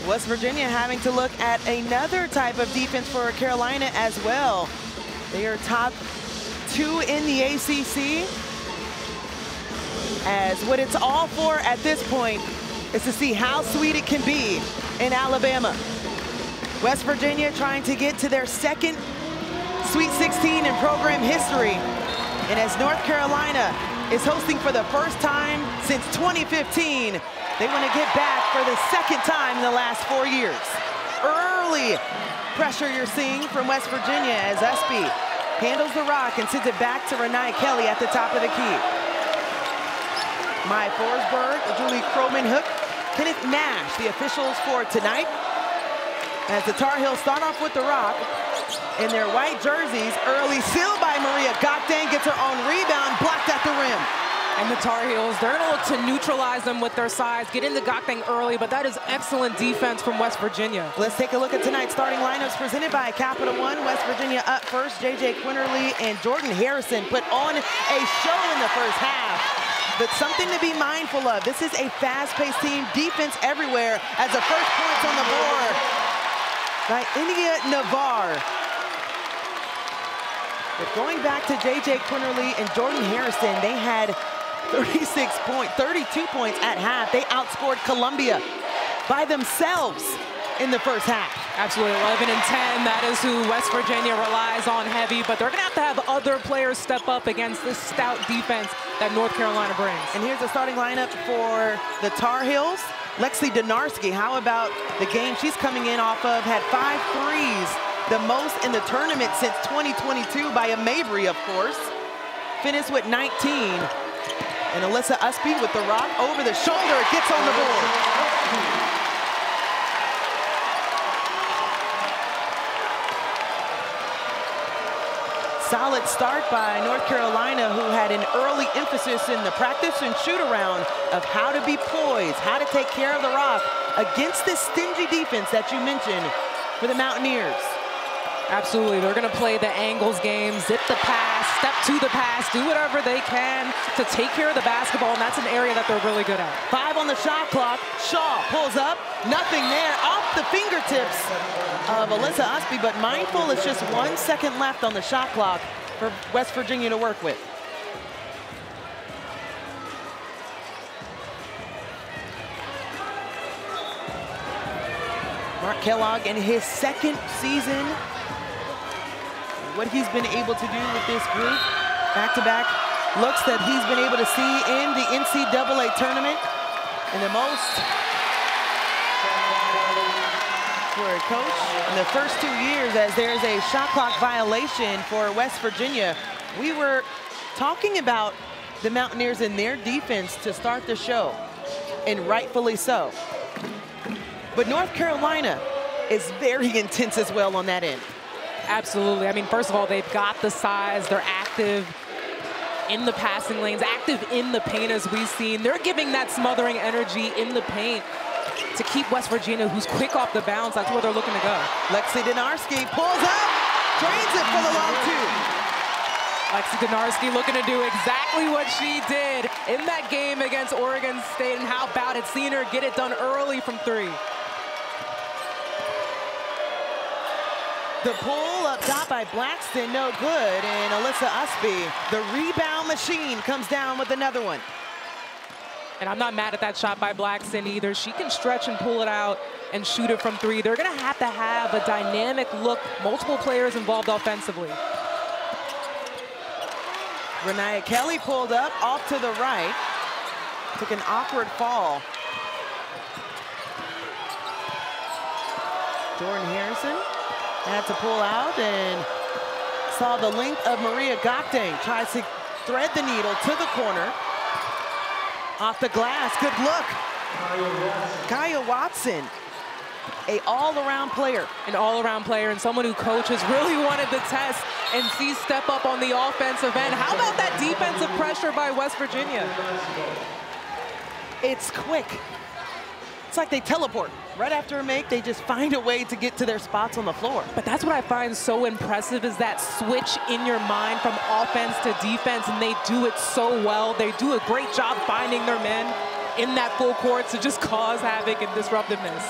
West Virginia having to look at another type of defense for Carolina as well. They are top 2 in the ACC. As what it's all for at this point is to see how sweet it can be in Alabama. West Virginia trying to get to their second Sweet 16 in program history. And as North Carolina is hosting for the first time since 2015, they want to get back for the second time in the last 4 years. Early pressure you're seeing from West Virginia as Usby handles the rock and sends it back to Renee Kelly at the top of the key. Maya Forsberg, Julie Croman-Hook, Kenneth Nash, the officials for tonight. As the Tar Heels start off with the rock in their white jerseys. Early steal by Maria Gokdang, gets her own rebound, blocked at the rim. And the Tar Heels, they're going to look to neutralize them with their size, get into Gokdang early, but that is excellent defense from West Virginia. Let's take a look at tonight's starting lineups presented by Capital One. West Virginia up first. J.J. Quinterly and Jordan Harrison put on a show in the first half. But something to be mindful of. This is a fast-paced team, defense everywhere, as the first points on the board by India Navarre. But going back to J.J. Quinterly and Jordan Harrison, they had 32 points at half. They outscored Columbia by themselves in the first half. Absolutely, 11 and 10. That is who West Virginia relies on heavy, but they're going to have other players step up against this stout defense that North Carolina brings. And here's the starting lineup for the Tar Heels. Lexi Donarski, how about the game she's coming in off of? Had 5 threes, the most in the tournament since 2022 by a Mabry, of course. Finished with 19. And Alyssa Usby with the rock over the shoulder, gets on the board. Solid start by North Carolina, who had an early emphasis in the practice and shoot around of how to be poised, how to take care of the rock against this stingy defense that you mentioned for the Mountaineers. Absolutely, they're going to play the angles game, zip the pass, step to the pass, do whatever they can to take care of the basketball, and that's an area that they're really good at. 5 on the shot clock. Shaw pulls up, nothing there, off the fingertips of Alyssa Usby, but mindful it's just 1 second left on the shot clock for West Virginia to work with. Mark Kellogg in his second season. What he's been able to do with this group, back-to-back looks that he's been able to see in the NCAA tournament. And the most for a coach in the first 2 years, as there's a shot clock violation for West Virginia. We were talking about the Mountaineers and their defense to start the show, and rightfully so. But North Carolina is very intense as well on that end. Absolutely. I mean, first of all, they've got the size. They're active in the passing lanes, active in the paint as we've seen. They're giving that smothering energy in the paint to keep West Virginia, who's quick off the bounce. That's where they're looking to go. Lexi Donarski pulls up, drains it for the long 2. Lexi Donarski looking to do exactly what she did in that game against Oregon State. And how about it? Seeing her get it done early from 3. The pull up top by Blackston, no good, and Alyssa Usby, the rebound machine, comes down with another one. And I'm not mad at that shot by Blackston either. She can stretch and pull it out and shoot it from 3. They're going to have a dynamic look, multiple players involved offensively. Renee Kelly pulled up, off to the right, took an awkward fall. Jordan Harrison had to pull out and saw the length of Maria Gokdang. Tries to thread the needle to the corner. Off the glass, good look. Kaya Watson, an all-around player. An all-around player and someone who coaches really wanted to test and see step up on the offensive end. How about that defensive pressure by West Virginia? It's quick. It's like they teleport. Right after a make, they just find a way to get to their spots on the floor. But that's what I find so impressive is that switch in your mind from offense to defense, and they do it so well. They do a great job finding their men in that full court to just cause havoc and disruptiveness.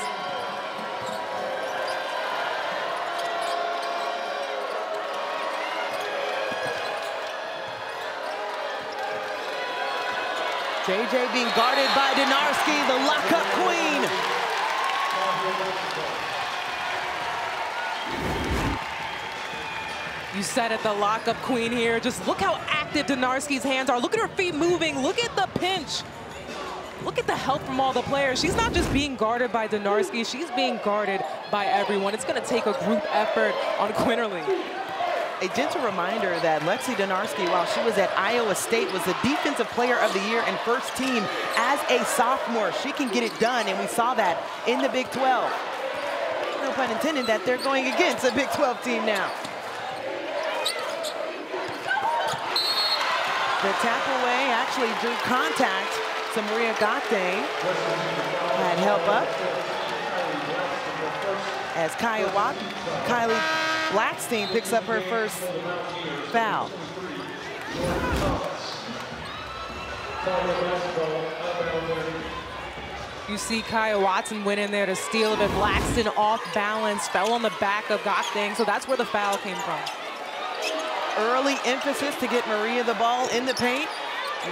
JJ being guarded by Donarski, the lockup queen. You said it, the lockup queen here. Just look how active Donarski's hands are. Look at her feet moving. Look at the pinch. Look at the help from all the players. She's not just being guarded by Donarski, she's being guarded by everyone. It's gonna take a group effort on Quinterly. A gentle reminder that Lexi Donarski, while she was at Iowa State, was the Defensive Player of the Year and first team as a sophomore. She can get it done, and we saw that in the Big 12. No pun intended that they're going against a Big 12 team now. The tap away actually drew contact. So Maria Gate had help up as Kylie Blackstein picks up her first foul. You see Kaya Watson went in there to steal it, but Blackstein off balance, fell on the back of Gate, so that's where the foul came from. Early emphasis to get Maria the ball in the paint.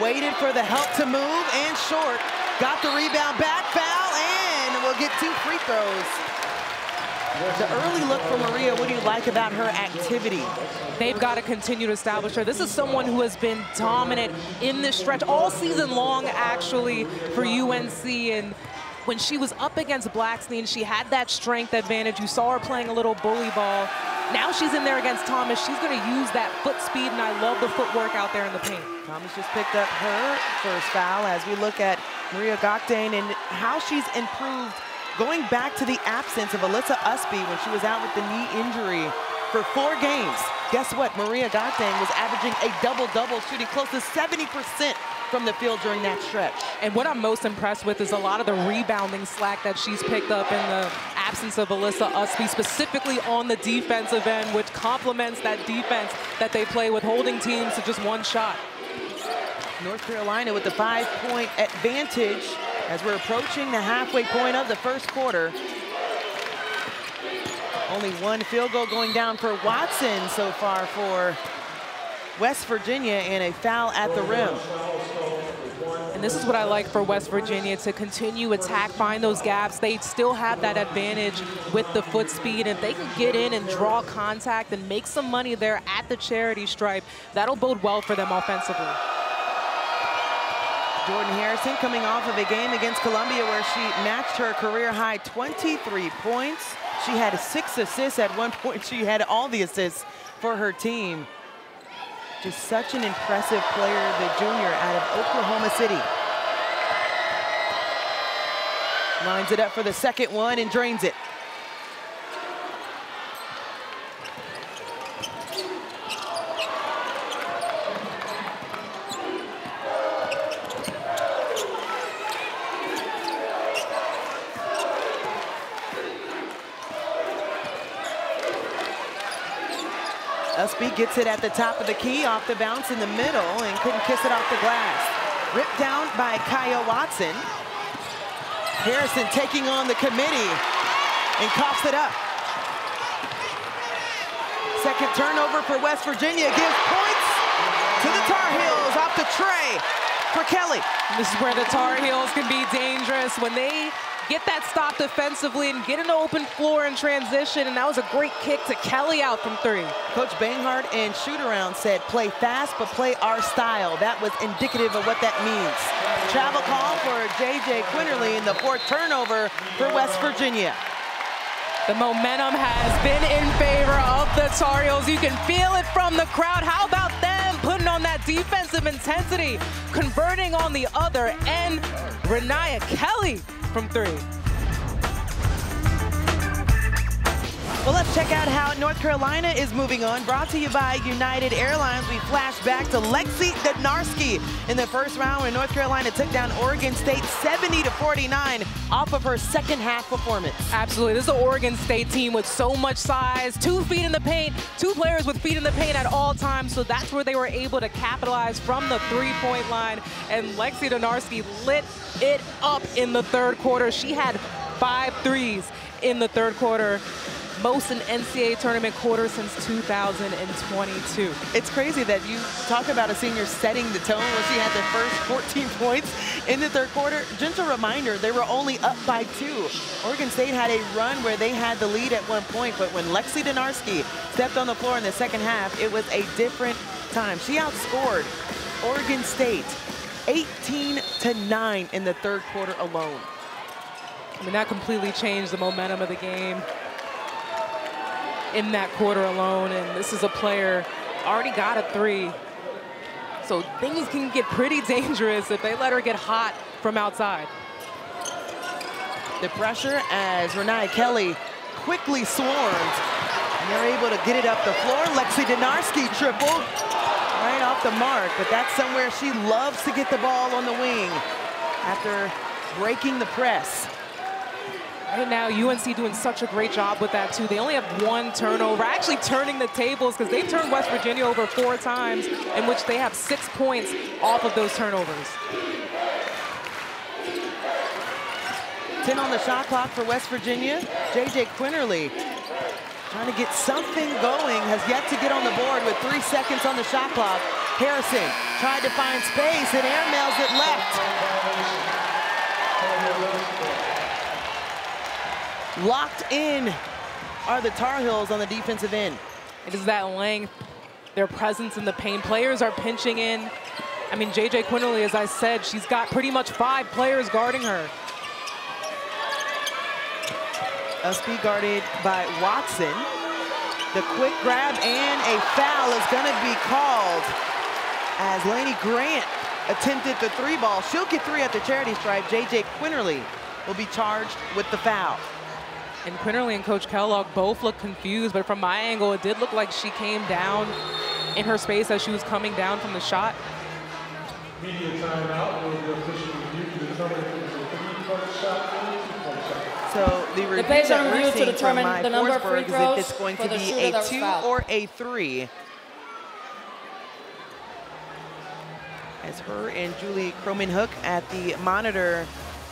Waited for the help to move, and short. Got the rebound back, foul, and we'll get 2 free throws. The early look for Maria, what do you like about her activity? They've got to continue to establish her. This is someone who has been dominant in this stretch all season long, actually, for UNC. And when she was up against Blackstein, she had that strength advantage. You saw her playing a little bully ball. Now she's in there against Thomas. She's going to use that foot speed, and I love the footwork out there in the paint. Thomas just picked up her first foul as we look at Maria Gate and how she's improved, going back to the absence of Alyssa Usby when she was out with the knee injury for 4 games. Guess what? Maria Gate was averaging a double-double, shooting close to 70% from the field during that stretch. And what I'm most impressed with is a lot of the rebounding slack that she's picked up in the absence of Alyssa Usby, specifically on the defensive end, which complements that defense that they play with, holding teams to just 1 shot. North Carolina with the 5-point advantage as we're approaching the halfway point of the first quarter. Only 1 field goal going down for Watson so far for West Virginia, and a foul at the rim. And this is what I like for West Virginia, to continue attack, find those gaps. They still have that advantage with the foot speed. If they can get in and draw contact and make some money there at the charity stripe, that'll bode well for them offensively. Jordan Harrison coming off of a game against Columbia where she matched her career-high 23 points. She had 6 assists. At one point, she had all the assists for her team. Just such an impressive player, the junior out of Oklahoma City. Lines it up for the second one and drains it. Usby gets it at the top of the key, off the bounce in the middle, and couldn't kiss it off the glass. Ripped down by Kaya Watson. Harrison taking on the committee and coughs it up. Second turnover for West Virginia gives points to the Tar Heels off the tray for Kelly. This is where the Tar Heels can be dangerous when they get that stop defensively and get an open floor in transition, and that was a great kick to Kelly out from 3. Coach Banghart and Shootaround said, play fast, but play our style. That was indicative of what that means. Travel call for JJ Quinterly in the 4th turnover for West Virginia. The momentum has been in favor of the Tar Heels. You can feel it from the crowd. How about them putting on that defensive intensity, converting on the other end? Renaya Kelly from 3. Well, let's check out how North Carolina is moving on. Brought to you by United Airlines. We flash back to Lexi Donarski in the first round when North Carolina took down Oregon State 70-49 off of her second half performance. Absolutely. This is an Oregon State team with so much size, 2 feet in the paint, 2 players with feet in the paint at all times. So that's where they were able to capitalize from the 3-point line. And Lexi Donarski lit it up in the 3rd quarter. She had 5 threes in the 3rd quarter. most in NCAA tournament quarters since 2022. It's crazy that you talk about a senior setting the tone when she had the first 14 points in the third quarter. Gentle reminder, they were only up by 2. Oregon State had a run where they had the lead at one point, but when Lexi Donarski stepped on the floor in the second half, it was a different time. She outscored Oregon State 18-9 in the third quarter alone. I mean, that completely changed the momentum of the game in that quarter alone. And this is a player already got a 3. So things can get pretty dangerous if they let her get hot from outside. The pressure as Renee Kelly quickly swarmed. And they're able to get it up the floor. Lexi Donarski triple right off the mark. But that's somewhere she loves to get the ball on the wing after breaking the press. Right now, UNC doing such a great job with that, too. They only have 1 turnover, actually turning the tables because they've turned West Virginia over 4 times, in which they have 6 points off of those turnovers. 10 on the shot clock for West Virginia. J.J. Quinterly trying to get something going, has yet to get on the board with 3 seconds on the shot clock. Harrison tried to find space and airmails it left. Locked in are the Tar Heels on the defensive end. It is that length, their presence in the paint. Players are pinching in. I mean, J.J. Quinterly, as I said, she's got pretty much 5 players guarding her. Usby guarded by Watson. The quick grab and a foul is going to be called as Lainey Grant attempted the 3 ball. She'll get 3 at the charity stripe. J.J. Quinterly will be charged with the foul. And Quinterly and Coach Kellogg both look confused, but from my angle, it did look like she came down in her space as she was coming down from the shot. Media timeout. Will the official review determine if it was a 3-point shot or a 2-point shot? So the review plays that on we're review to seeing determine from the number of free Forsberg is throws if it's going for to the be shooter a that was 2 fouled. or a 3. As her and Julie Croman-Hook at the monitor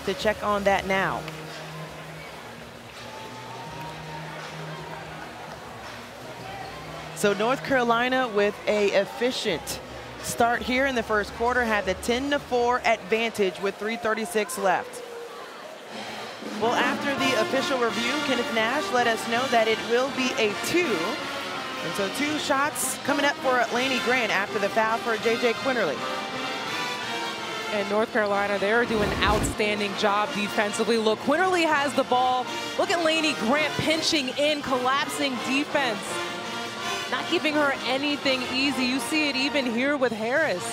to check on that now. So North Carolina with a efficient start here in the first quarter, had the 10-4 advantage with 3:36 left. Well, after the official review, Kenneth Nash let us know that it will be a 2. And so 2 shots coming up for Lainey Grant after the foul for J.J. Quinterly. And North Carolina, they're doing an outstanding job defensively. Look, Quinterly has the ball. Look at Lainey Grant pinching in, collapsing defense. Not giving her anything easy. You see it even here with Harris.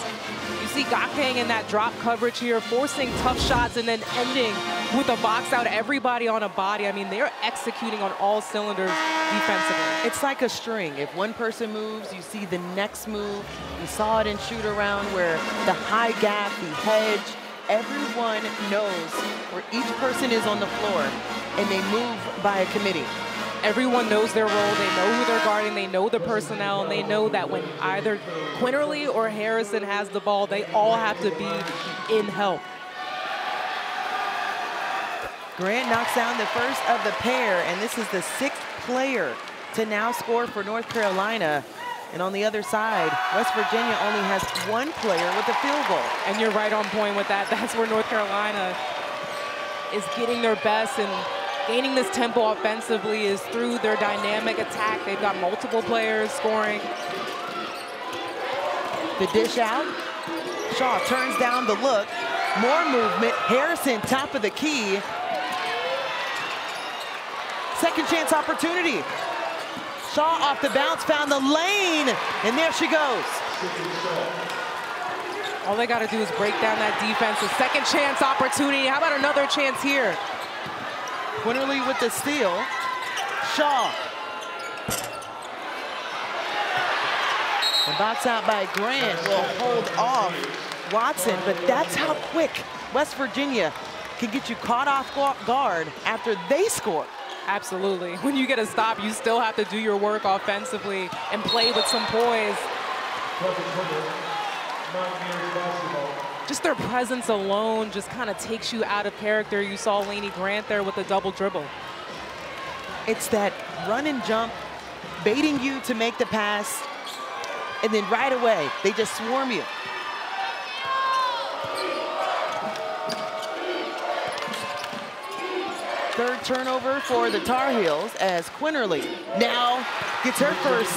You see Gakeng in that drop coverage here, forcing tough shots and then ending with a box out, everybody on a body. I mean, they're executing on all cylinders defensively. It's like a string. If one person moves, you see the next move. We saw it in shoot around where the high gap, the hedge, everyone knows where each person is on the floor and they move by a committee. Everyone knows their role, they know who they're guarding, they know the personnel, and they know that when either Quinterly or Harrison has the ball, they all have to be in help. Grant knocks down the first of the pair, and this is the 6th player to now score for North Carolina. And on the other side, West Virginia only has 1 player with a field goal. And you're right on point with that. That's where North Carolina is getting their best and gaining this tempo offensively is through their dynamic attack. They've got multiple players scoring. The dish out. Shaw turns down the look. More movement. Harrison, top of the key. Second chance opportunity. Shaw off the bounce, found the lane, and there she goes. All they got to do is break down that defense. A second chance opportunity. How about another chance here? Quinterly with the steal. Shaw. The box out by Grant will hold off Watson, but that's how quick West Virginia can get you caught off guard after they score. Absolutely. When you get a stop, you still have to do your work offensively and play with some poise. Just their presence alone just kind of takes you out of character. You saw Lainey Grant there with a double dribble. It's that run and jump, baiting you to make the pass, and then right away, they just swarm you. Third turnover for the Tar Heels as Quinterly now gets her first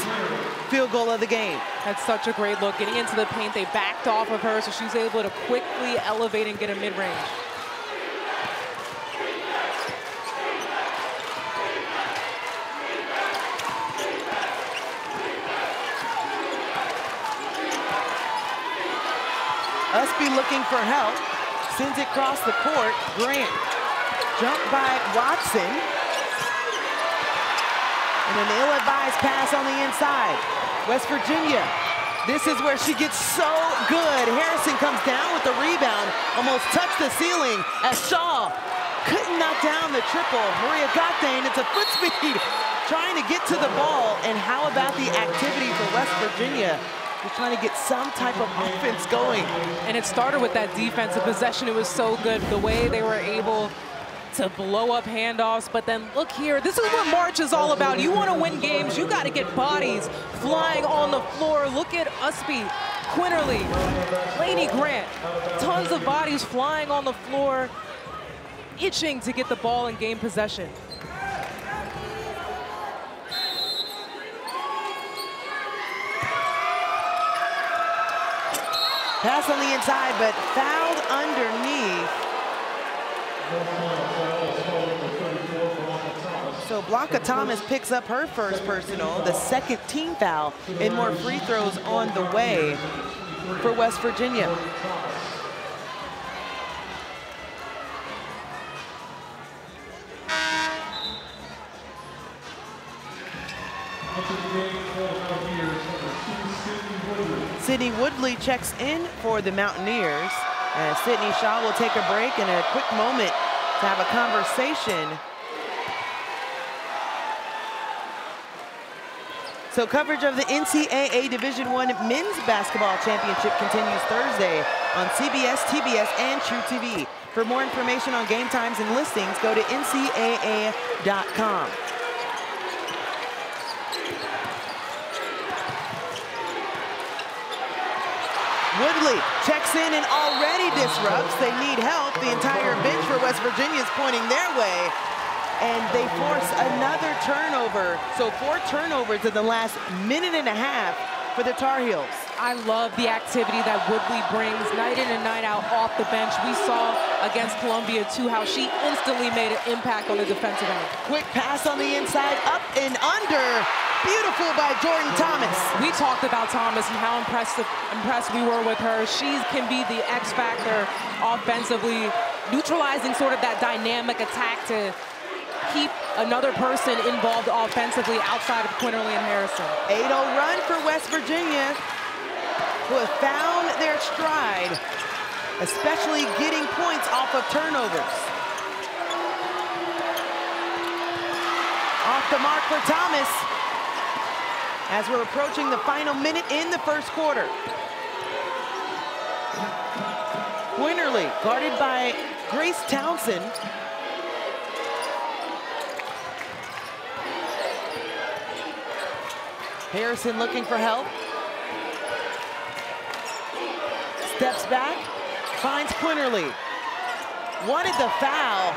field goal of the game. That's such a great look. Getting into the paint, they backed off of her, so she's able to quickly elevate and get a mid-range. Usby looking for help, sends it across the court. Grant, jump by Watson. And an ill-advised pass on the inside. West Virginia, this is where she gets so good. Harrison comes down with the rebound, almost touched the ceiling as Shaw couldn't knock down the triple. Maria Gagne, it's a foot speed, trying to get to the ball. And how about the activity for West Virginia? They're trying to get some type of offense going. And it started with that defensive possession. It was so good, the way they were able to blow up handoffs. But then look here, this is what March is all about. You want to win games, you got to get bodies flying on the floor. Look at Usby, Quinterly, Lady Grant, tons of bodies flying on the floor, itching to get the ball and gain possession. Pass on the inside, but fouled underneath. So Blanca Thomas picks up her first personal, the second team foul, and more free throws on the way for West Virginia. Sydney Woodley checks in for the Mountaineers, and Sydney Shaw will take a break and a quick moment to have a conversation. So coverage of the NCAA Division I Men's Basketball Championship continues Thursday on CBS, TBS, and TruTV. For more information on game times and listings, go to ncaa.com. Woodley checks in and already disrupts. They need help. The entire bench for West Virginia is pointing their way. And they force another turnover. So 4 turnovers in the last minute and a half for the Tar Heels. I love the activity that Woodley brings night in and night out off the bench. We saw against Columbia, too, how she instantly made an impact on the defensive end. Quick pass on the inside, up and under. Beautiful by Jordan Thomas. We talked about Thomas and how impressed we were with her. She can be the X factor offensively, neutralizing sort of that dynamic attack to keep another person involved offensively outside of Quinterly and Harrison. 8-0 run for West Virginia, who have found their stride, especially getting points off of turnovers. Off the mark for Thomas, as we're approaching the final minute in the first quarter. Quinterly guarded by Grace Townsend. Harrison looking for help. Steps back, finds Quinterly. Wanted the foul,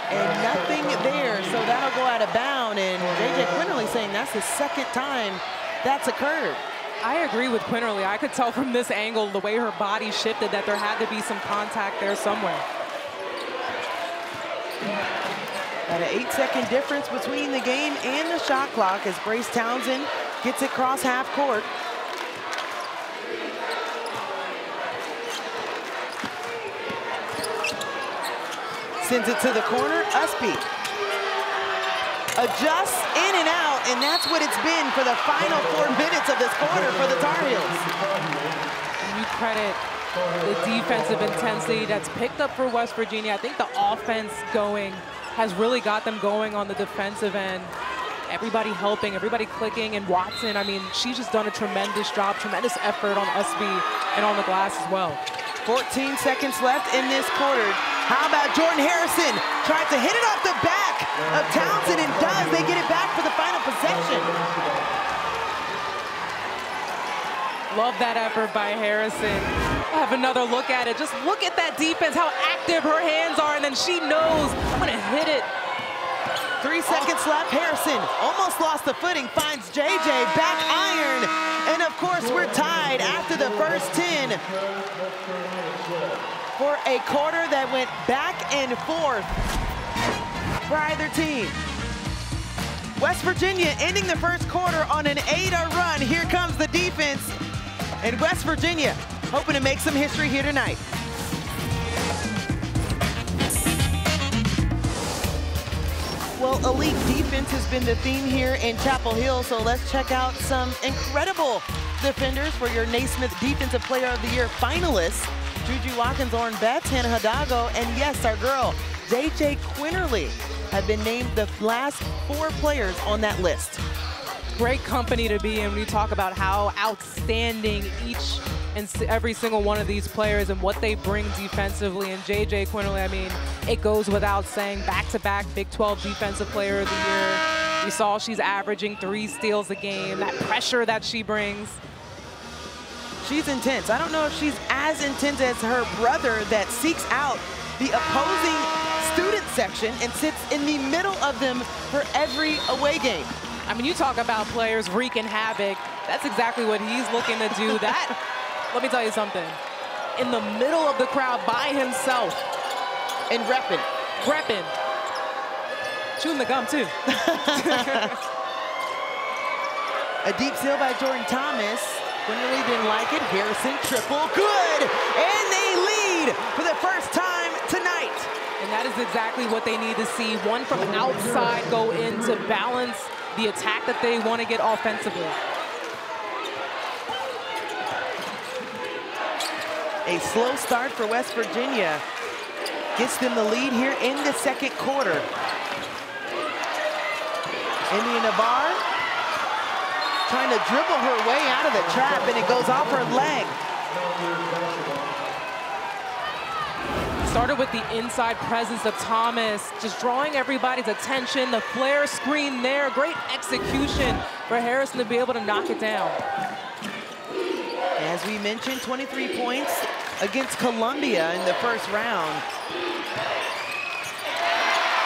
and nothing there, so that'll go out of bounds. And J.J. Quinterly saying that's the second time that's occurred. I agree with Quinterly. I could tell from this angle, the way her body shifted, that there had to be some contact there somewhere. Got an 8-second difference between the game and the shot clock as Grace Townsend gets it across half court. Sends it to the corner, Usby. Adjusts in and out, and that's what it's been for the final 4 minutes of this quarter for the Tar Heels. You credit the defensive intensity that's picked up for West Virginia. I think the offense going has really got them going on the defensive end. Everybody helping, everybody clicking, and Watson, I mean, she's just done a tremendous job, tremendous effort on Usby and on the glass as well. 14 seconds left in this quarter. How about Jordan Harrison? Tried to hit it off the back. of Townsend, and does. They get it back for the final possession. Love that effort by Harrison. I'll have another look at it. Just look at that defense, how active her hands are, and then she knows I'm gonna hit it. 3 seconds left. Harrison almost lost the footing, finds JJ, back iron. And of course, we're tied after the first 10 for a quarter that went back and forth for either team. West Virginia ending the first quarter on an 8-0 run. Here comes the defense. And West Virginia hoping to make some history here tonight. Well, elite defense has been the theme here in Chapel Hill, so let's check out some incredible defenders for your Naismith Defensive Player of the Year finalists. Juju Watkins, Lauren Betts, Hannah Hidalgo, and yes, our girl, JJ Quinterly, have been named the last 4 players on that list. Great company to be in when you talk about how outstanding each and every single one of these players and what they bring defensively. And JJ Quinterly, I mean, it goes without saying, back-to-back Big 12 Defensive Player of the Year. We saw she's averaging 3 steals a game, that pressure that she brings. She's intense. I don't know if she's as intense as her brother that seeks out the opposing student section and sits in the middle of them for every away game. I mean, you talk about players wreaking havoc. That's exactly what he's looking to do. That, let me tell you something. In the middle of the crowd by himself. And repping. Repping. Chewing the gum, too. A deep steal by Jordan Thomas. Quinterly didn't like it. Harrison triple, good! And they lead for the first time tonight. And that is exactly what they need to see. One from outside go in to balance the attack that they want to get offensively. A slow start for West Virginia gets them the lead here in the second quarter. India Navarre trying to dribble her way out of the trap, and it goes off her leg. Started with the inside presence of Thomas, just drawing everybody's attention. The flare screen there, great execution for Harrison to be able to knock it down. As we mentioned, 23 points against Columbia in the first round.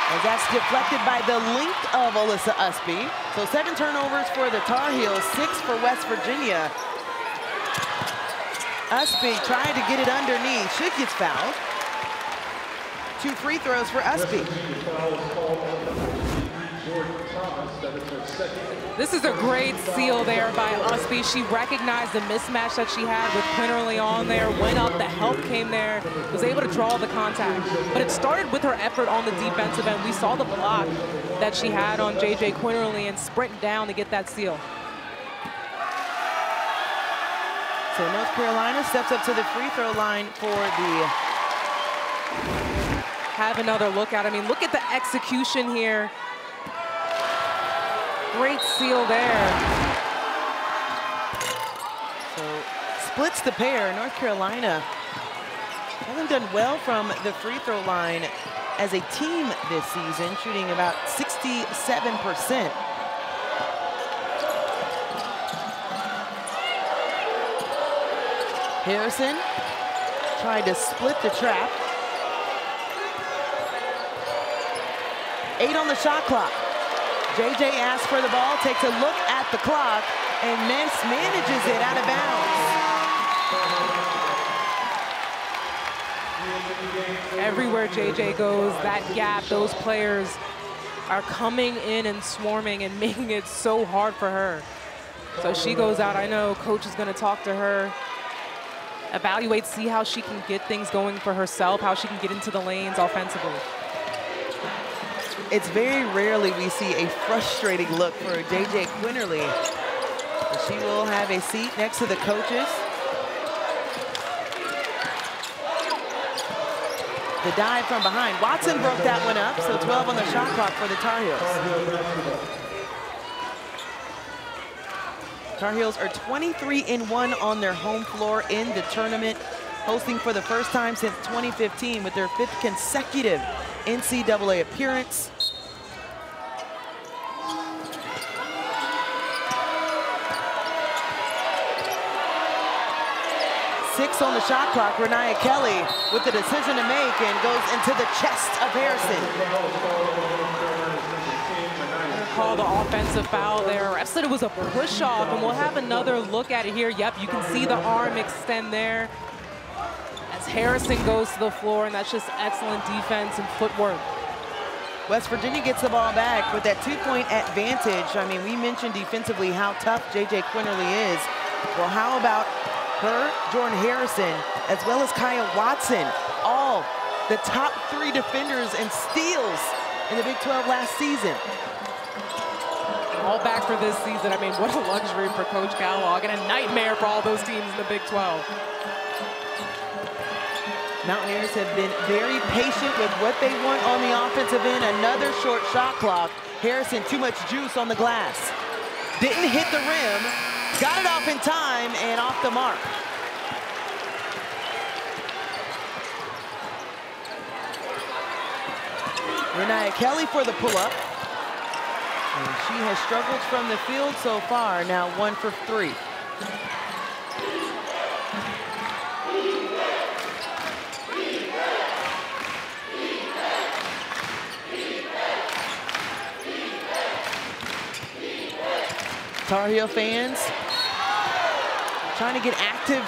As that's deflected by the length of Alyssa Usby. So 7 turnovers for the Tar Heels, 6 for West Virginia. Usby tried to get it underneath. She gets fouled. 2 free throws for Usby. This is a great seal there by Usby. She recognized the mismatch that she had with Quinterly on there, went up, the help came there, was able to draw the contact. But it started with her effort on the defensive end. We saw the block that she had on JJ Quinterly and sprint down to get that seal. So North Carolina steps up to the free throw line for the... Have another look at it. I mean, look at the execution here. Great seal there. So splits the pair. North Carolina hasn't done well from the free throw line as a team this season, shooting about 67%. Harrison tried to split the trap. 8 on the shot clock. JJ asks for the ball, takes a look at the clock, and manages it out of bounds. Everywhere JJ goes, that gap, those players are coming in and swarming and making it so hard for her. So she goes out. I know coach is going to talk to her, evaluate, see how she can get things going for herself, how she can get into the lanes offensively. It's very rarely we see a frustrating look for JJ Quinterly. She will have a seat next to the coaches. The dive from behind. Watson broke that one up, so 12 on the shot clock for the Tar Heels. Tar Heels are 23-1 on their home floor in the tournament, hosting for the first time since 2015 with their 5th consecutive NCAA appearance. 6 on the shot clock. Renaya Kelly with the decision to make and goes into the chest of Harrison. Call the offensive foul there. Ref said it was a push-off, and we'll have another look at it here. Yep, you can see the arm extend there as Harrison goes to the floor, and that's just excellent defense and footwork. West Virginia gets the ball back with that 2-point advantage. I mean, we mentioned defensively how tough J.J. Quinterly is. Well, how about her, Jordan Harrison, as well as Kaya Watson, all the top 3 defenders and steals in the Big 12 last season. All back for this season. I mean, what a luxury for Coach Kellogg and a nightmare for all those teams in the Big 12. Mountaineers have been very patient with what they want on the offensive end. Another short shot clock. Harrison, too much juice on the glass. Didn't hit the rim, got it off in time and off the mark. Renaya Kelly for the pull-up. And she has struggled from the field so far, now 1 for 3. Tar Heel fans trying to get active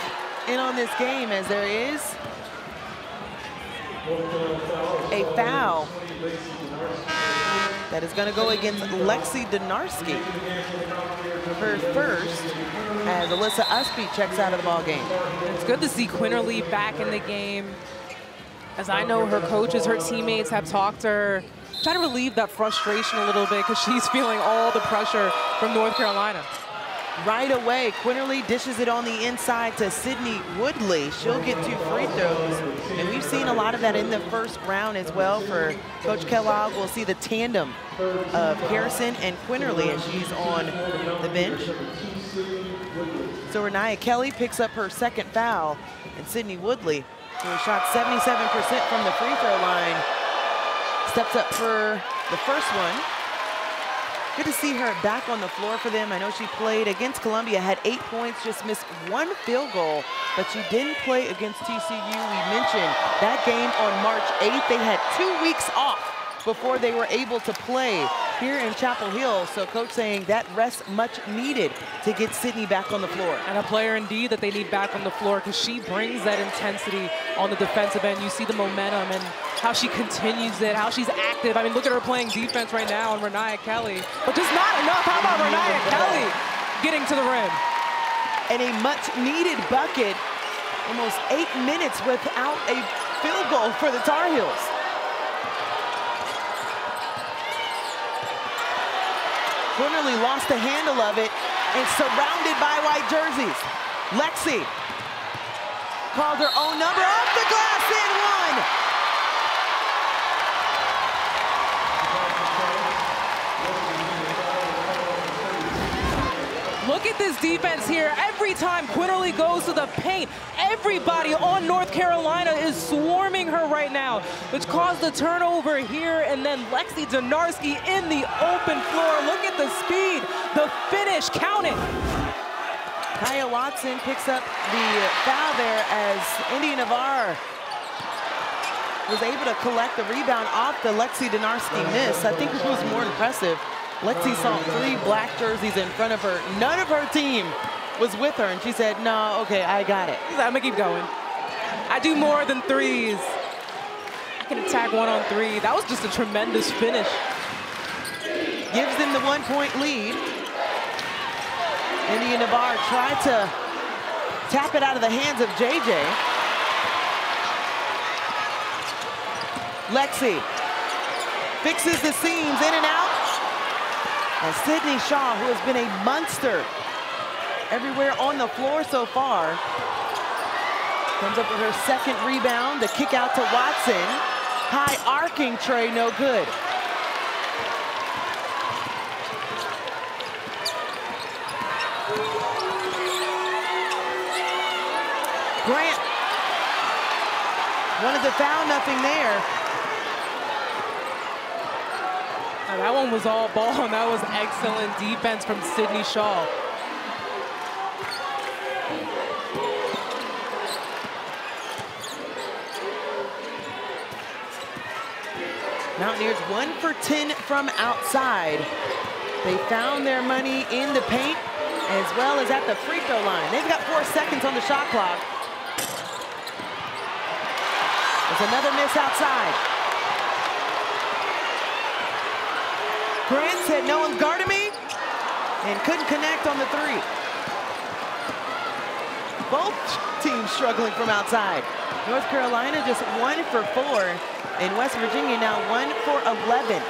in on this game as there is a foul that is going to go against Lexi Donarski. Her first, as Alyssa Usby checks out of the ball game. It's good to see Quinterly back in the game. As I know, her coaches, her teammates have talked to her, trying to relieve that frustration a little bit because she's feeling all the pressure from North Carolina. Right away, Quinterly dishes it on the inside to Sydney Woodley. She'll get 2 free throws. And we've seen a lot of that in the first round as well for Coach Kellogg. We'll see the tandem of Harrison and Quinterly as she's on the bench. So Renaya Kelly picks up her second foul, and Sydney Woodley, who shot 77% from the free throw line, steps up for the first one. Good to see her back on the floor for them. I know she played against Columbia, had 8 points, just missed 1 field goal, but she didn't play against TCU. We mentioned that game on March 8th. They had 2 weeks off before they were able to play here in Chapel Hill. So coach saying that rest much needed to get Sydney back on the floor. And a player indeed that they need back on the floor because she brings that intensity on the defensive end. You see the momentum and how she continues it, how she's active. I mean, look at her playing defense right now on Renaya Kelly. But just not enough. How about Renaya Kelly getting to the rim? And a much needed bucket. Almost 8 minutes without a field goal for the Tar Heels. Quinterly lost the handle of it and surrounded by white jerseys. Lexi called her own number off the glass in 1. Look at this defense here. Every time Quinterly goes to the paint, everybody on North Carolina is swarming her right now, which caused the turnover here, and then Lexi Donarski in the open floor. Look at the speed, the finish, count it. Kaya Watson picks up the foul there as Indy Navarre was able to collect the rebound off the Lexi Donarski miss. I think it was more impressive. Lexi saw 3 black jerseys in front of her. None of her team was with her, and she said, no, okay, I got it. I'm gonna keep going. I do more than threes. I can attack 1-on-3. That was just a tremendous finish. Gives them the 1-point lead. Indy Navarre tried to tap it out of the hands of JJ. Lexi fixes the seams in and out. And Sydney Shaw, who has been a monster everywhere on the floor so far, comes up with her second rebound. The kick out to Watson. High arcing tray, no good. Grant wanted to foul, nothing there. Now, that one was all ball, and that was excellent defense from Sydney Shaw. Mountaineers 1 for 10 from outside. They found their money in the paint as well as at the free throw line. They've got 4 seconds on the shot clock. There's another miss outside. Grant said, no one's guarding me, and couldn't connect on the 3. Both teams struggling from outside. North Carolina just 1 for 4, and West Virginia now 1 for 11.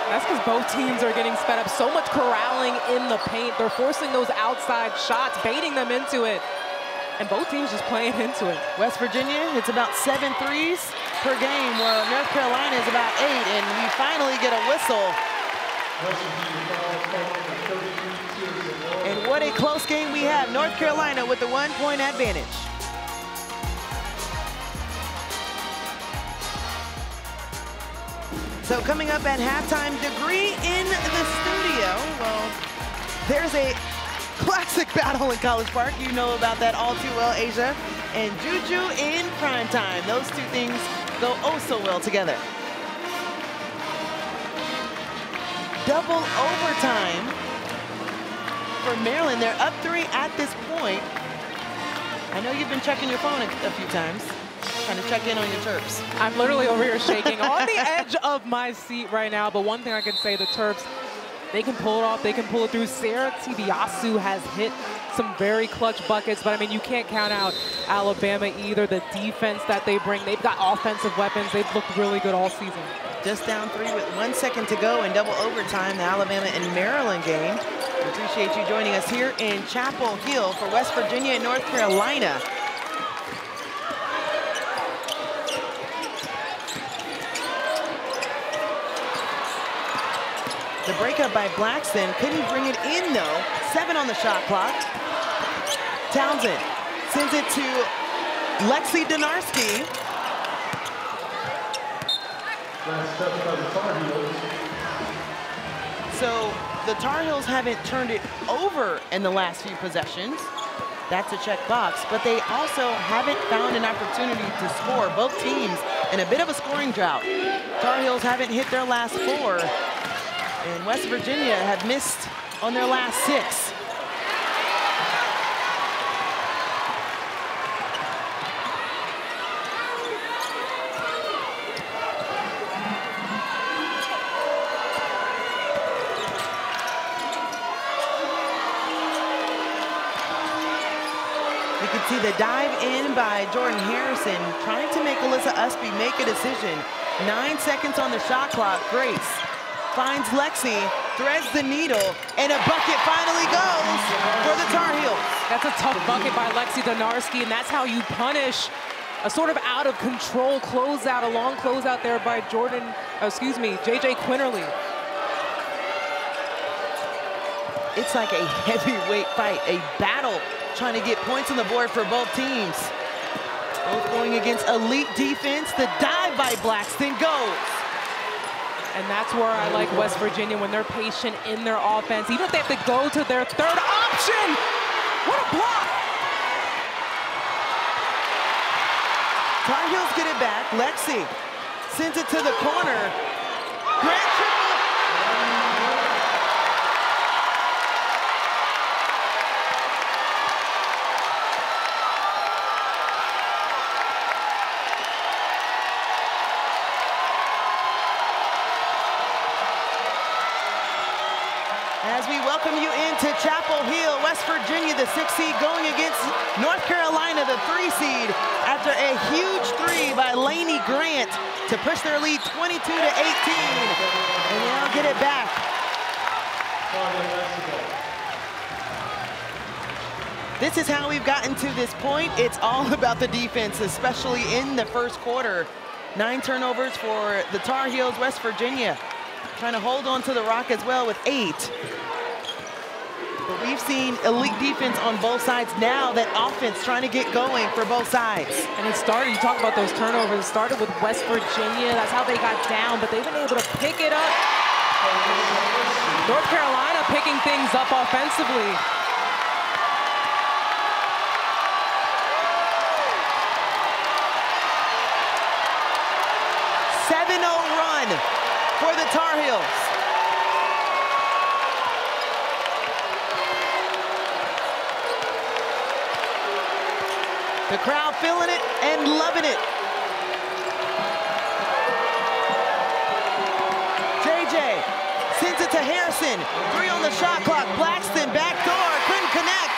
That's because both teams are getting sped up. So much corralling in the paint. They're forcing those outside shots, baiting them into it. And both teams just playing into it. West Virginia, it's about 7 threes per game, where North Carolina is about 8, and we finally get a whistle. And what a close game we have. North Carolina with the 1-point advantage. So coming up at halftime, Degree in the studio. Well, there's a classic battle in College Park. You know about that all too well, Asia. And Juju in primetime. Those two things go oh so well together. Double overtime for Maryland. They're up 3 at this point. I know you've been checking your phone a few times, trying to check in on your Terps. I'm literally over here shaking on the edge of my seat right now. But one thing I can say, the Terps, they can pull it off. They can pull it through. Sarah Tibiasu has hit some very clutch buckets. But, I mean, you can't count out Alabama either. The defense that they bring, they've got offensive weapons. They've looked really good all season. Just down 3 with 1 second to go in double overtime, the Alabama and Maryland game. We appreciate you joining us here in Chapel Hill for West Virginia and North Carolina. The breakup by Blackston, couldn't bring it in though. 7 on the shot clock. Townsend sends it to Lexi Donarski. So the Tar Heels haven't turned it over in the last few possessions. That's a check box, but they also haven't found an opportunity to score. Both teams in a bit of a scoring drought. Tar Heels haven't hit their last 4, and West Virginia have missed on their last 6. You can see the dive in by Jordan Harrison, trying to make Alyssa Usby make a decision. 9 seconds on the shot clock. Grace finds Lexi, threads the needle, and a bucket finally goes for the Tar Heels. That's a tough bucket by Lexi Donarski, and that's how you punish a sort of out of control closeout, a long closeout there by JJ Quinterly. It's like a heavyweight fight, a battle trying to get points on the board for both teams. Both going against elite defense. The dive by Blackston goes. And that's where I like West Virginia, when they're patient in their offense. Even if they have to go to their 3rd option. What a block. Tar Heels get it back. Lexi sends it to the corner. Grant triple. As we welcome you into Chapel Hill, West Virginia, the 6th seed, going against North Carolina, the 3 seed, after a huge 3 by Lainey Grant to push their lead 22-18. And they'll get it back. This is how we've gotten to this point. It's all about the defense, especially in the first quarter. 9 turnovers for the Tar Heels. West Virginia trying to hold on to the rock as well with 8. But we've seen elite defense on both sides. Now that offense trying to get going for both sides. And it started, you talk about those turnovers, it started with West Virginia. That's how they got down, but they've been able to pick it up. North Carolina picking things up offensively. Tar Heels. The crowd feeling it and loving it. JJ sends it to Harrison. 3 on the shot clock. Blackston backdoor, couldn't connect.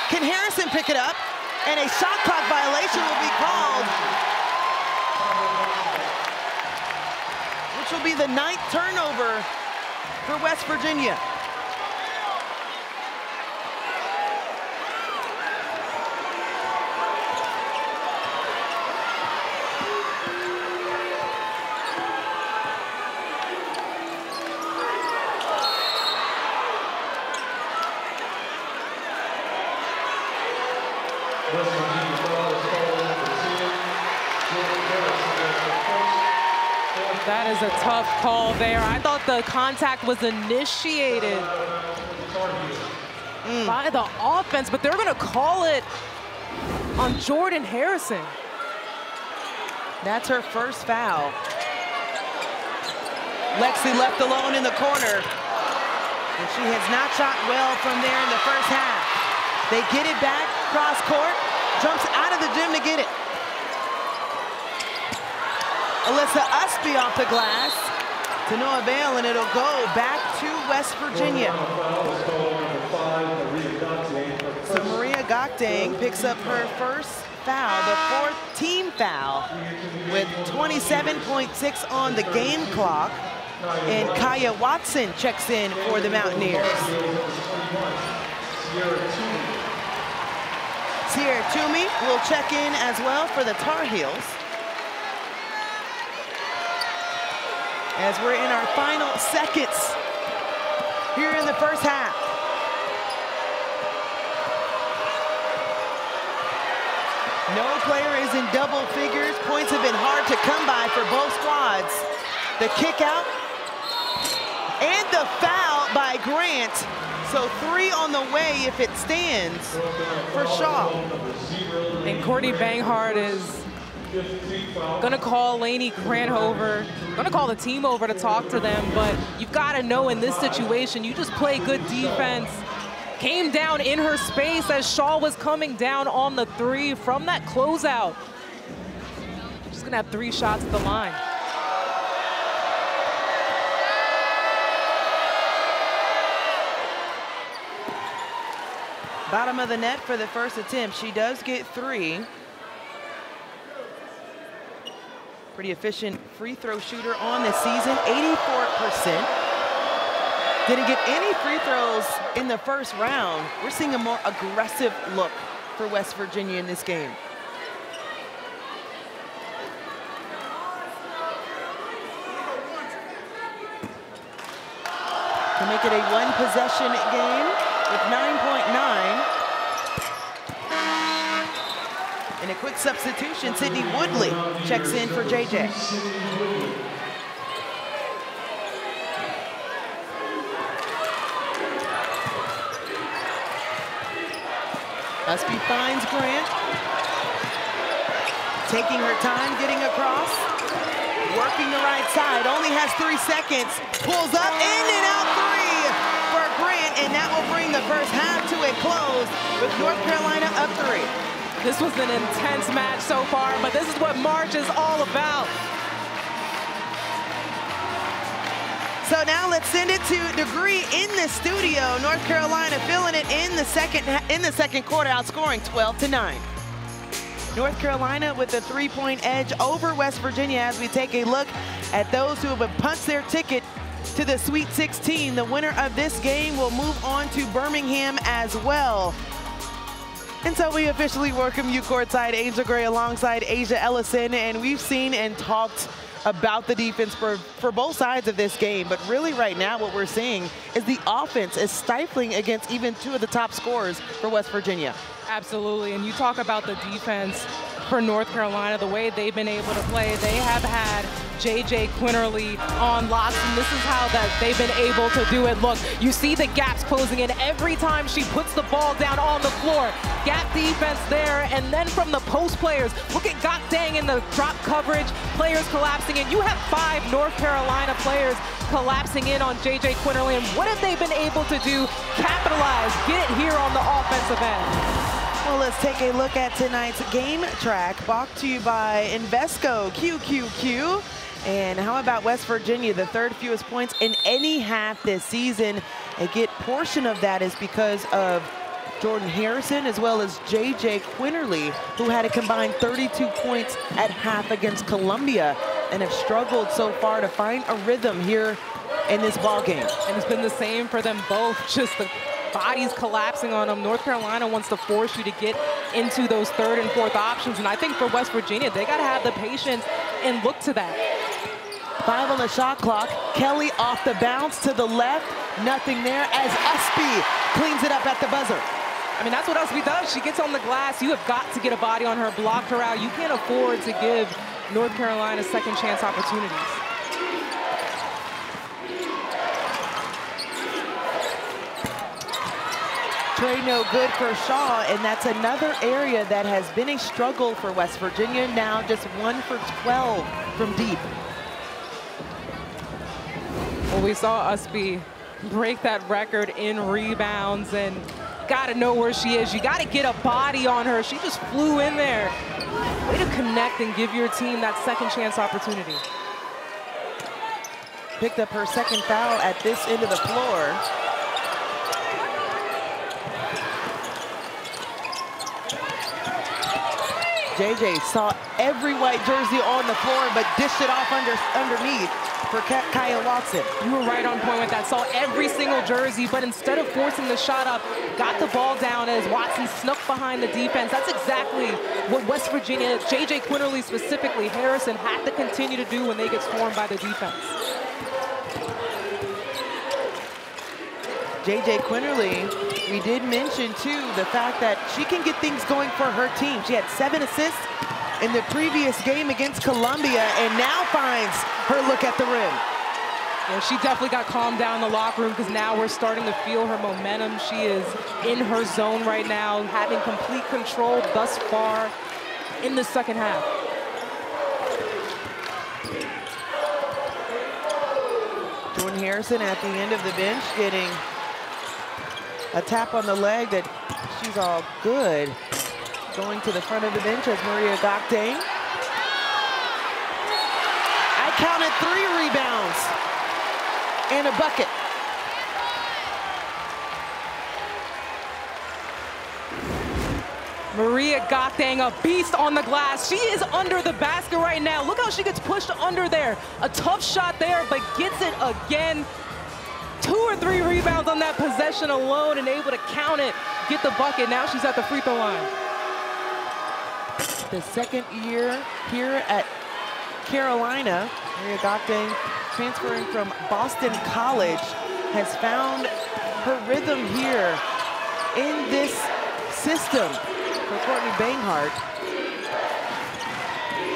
Can Harrison pick it up? And a shot clock violation will be called, which will be the 9th turnover for West Virginia. That is a tough call there. I thought the contact was initiated by the offense, but they're going to call it on Jordan Harrison. That's her first foul. Lexi left alone in the corner, and she has not shot well from there in the first half. They get it back, cross court, jumps out of the gym to get it. Alyssa Usby off the glass to no avail, and it'll go back to West Virginia. So Maria Gokdang picks up her first foul, the 4th team foul, with 27.6 on the game clock. And Kaya Watson checks in for the Mountaineers. Sierra Toomey will check in as well for the Tar Heels. As we're in our final seconds here in the first half. No player is in double figures. Points have been hard to come by for both squads. The kick out and the foul by Grant. So 3 on the way if it stands for Shaw. And Courtney Banghart is gonna call Lainey Grant over, gonna call the team over to talk to them, but you've gotta know in this situation, you just play good defense. Came down in her space as Shaw was coming down on the 3 from that closeout. She's gonna have 3 shots at the line. Bottom of the net for the first attempt. She does get 3. Pretty efficient free throw shooter on this season, 84%. Didn't get any free throws in the first round. We're seeing a more aggressive look for West Virginia in this game. To make it a 1-possession game with 9.9. And a quick substitution, Sydney Woodley checks in for JJ. Usby finds Grant. Taking her time, getting across. Working the right side, only has 3 seconds. Pulls up, in and out 3 for Grant, and that will bring the first half to a close with North Carolina up 3. This was an intense match so far, but this is what March is all about. So now let's send it to Degree in the studio. North Carolina feeling it in the second quarter, outscoring 12-9. North Carolina with a 3-point edge over West Virginia as we take a look at those who have punched their ticket to the Sweet 16. The winner of this game will move on to Birmingham as well. And so we officially welcome you courtside, Angel Gray alongside Asia Ellison, and we've seen and talked about the defense for both sides of this game, but really right now what we're seeing is the offense is stifling against even 2 of the top scorers for West Virginia. Absolutely, and you talk about the defense. for North Carolina, the way they've been able to play. They have had J.J. Quinterly on locks, and this is how that they've been able to do it. Look, you see the gaps closing in every time she puts the ball down on the floor. Gap defense there, and then from the post players, look at Gokdang in the drop coverage, players collapsing in. You have 5 North Carolina players collapsing in on J.J. Quinterly, and what have they been able to do? Capitalize, get it here on the offensive end. Well, let's take a look at tonight's game track, brought to you by Invesco QQQ. And how about West Virginia, the 3rd fewest points in any half this season? A good portion of that is because of Jordan Harrison as well as J.J. Quinterly, who had a combined 32 points at half against Columbia and have struggled so far to find a rhythm here in this ball game. And it's been the same for them both, just the bodies collapsing on them. North Carolina wants to force you to get into those 3rd and 4th options, and I think for West Virginia, they got to have the patience and look to that. 5 on the shot clock. Kelly off the bounce to the left. Nothing there as Usby cleans it up at the buzzer. I mean, that's what Usby does. She gets on the glass. You have got to get a body on her, block her out. You can't afford to give North Carolina second chance opportunities. Trey no good for Shaw, and that's another area that has been a struggle for West Virginia. Now just 1 for 12 from deep. Well, we saw Usby break that record in rebounds, and got to know where she is. You got to get a body on her. She just flew in there. Way to connect and give your team that second chance opportunity. Picked up her 2nd foul at this end of the floor. JJ saw every white jersey on the floor, but dished it off underneath for Kaya Watson. You were right on point with that. Saw every single jersey, but instead of forcing the shot up, got the ball down as Watson snuck behind the defense. That's exactly what West Virginia, J.J. Quinterly specifically, Harrison, had to continue to do when they get swarmed by the defense. J.J. Quinterly, we did mention, too, the fact that she can get things going for her team. She had 7 assists in the previous game against Columbia and now finds her look at the rim. Yeah, she definitely got calmed down in the locker room because now we're starting to feel her momentum. She is in her zone right now, having complete control thus far in the second half. Jordan Harrison at the end of the bench getting a tap on the leg that she's all good. Going to the front of the bench as Maria Gokdang. I counted 3 rebounds and a bucket. Maria Gokdang, a beast on the glass. She is under the basket right now. Look how she gets pushed under there. A tough shot there, but gets it again. 2 or 3 rebounds on that possession alone and able to count it, get the bucket. Now she's at the free throw line. The 2nd year here at Carolina, Maria Gokdang, transferring from Boston College, has found her rhythm here in this system for Courtney Banghart.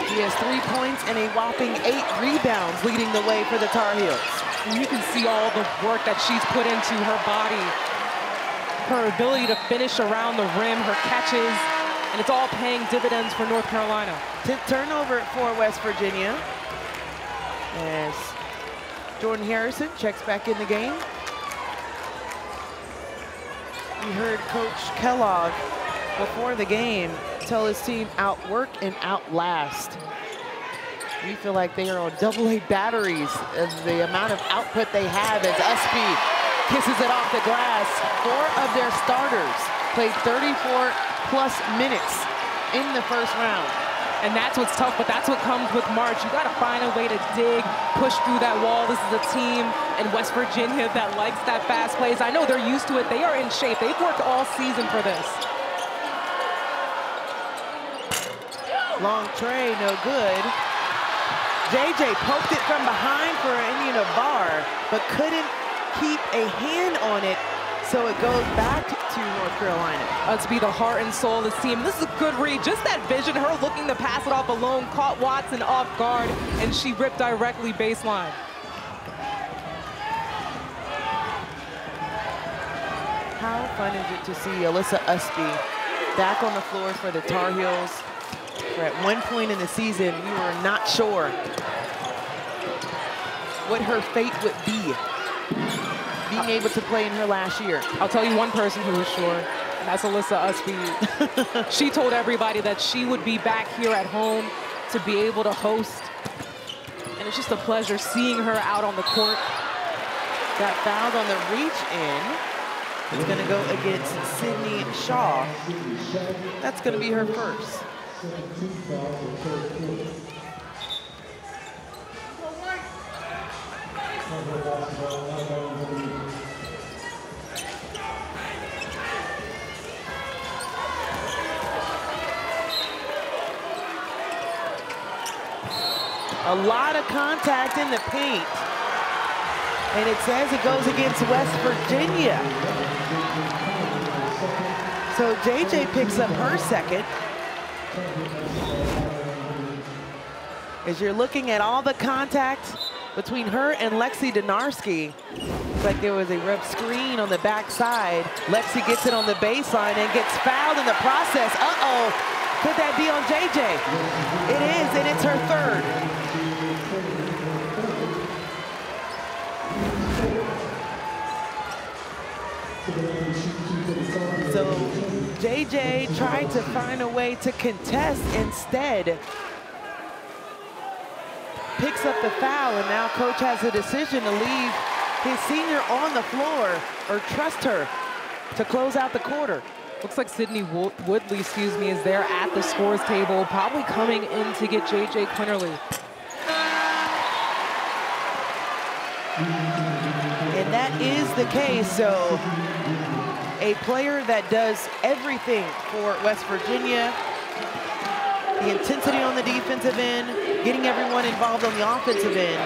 She has 3 points and a whopping 8 rebounds, leading the way for the Tar Heels. And you can see all the work that she's put into her body, her ability to finish around the rim, her catches, and it's all paying dividends for North Carolina. Turnover for West Virginia as Jordan Harrison checks back in the game. We heard Coach Kellogg before the game tell his team outwork and outlast. We feel like they are on AA batteries of the amount of output they have as Usby kisses it off the glass. 4 of their starters played 34+ minutes in the first round. And that's what's tough, but that's what comes with March. You got to find a way to dig, push through that wall. This is a team in West Virginia that likes that fast plays. I know they're used to it. They are in shape. They've worked all season for this. Long tray, no good. JJ poked it from behind for Indiana Bar, but couldn't keep a hand on it So it goes back to North Carolina. To be the heart and soul of this team. This is a good read. Just that vision, her looking to pass it off alone, caught Watson off guard, and she ripped directly baseline. How fun is it to see Alyssa Usby back on the floor for the Tar Heels? Where at one point in the season, we were not sure what her fate would be, being able to play in her last year. I'll tell you one person who was sure, and that's Alyssa Usby. She told everybody that she would be back here at home to be able to host. And it's just a pleasure seeing her out on the court. Got fouled on the reach in. It's going to go against Sydney Shaw. That's going to be her first. A lot of contact in the paint. And it says it goes against West Virginia. So JJ picks up her second. As you're looking at all the contact between her and Lexi Donarski, it's like there was a rough screen on the backside. Lexi gets it on the baseline and gets fouled in the process. Uh-oh, could that be on JJ? It is, and it's her third. So JJ tried to find a way to contest, instead picks up the foul, and now coach has a decision to leave his senior on the floor or trust her to close out the quarter. Looks like Sydney Woodley, is there at the scores table, probably coming in to get JJ Quinterly. And that is the case. So a player that does everything for West Virginia, the intensity on the defensive end, getting everyone involved on the offensive end,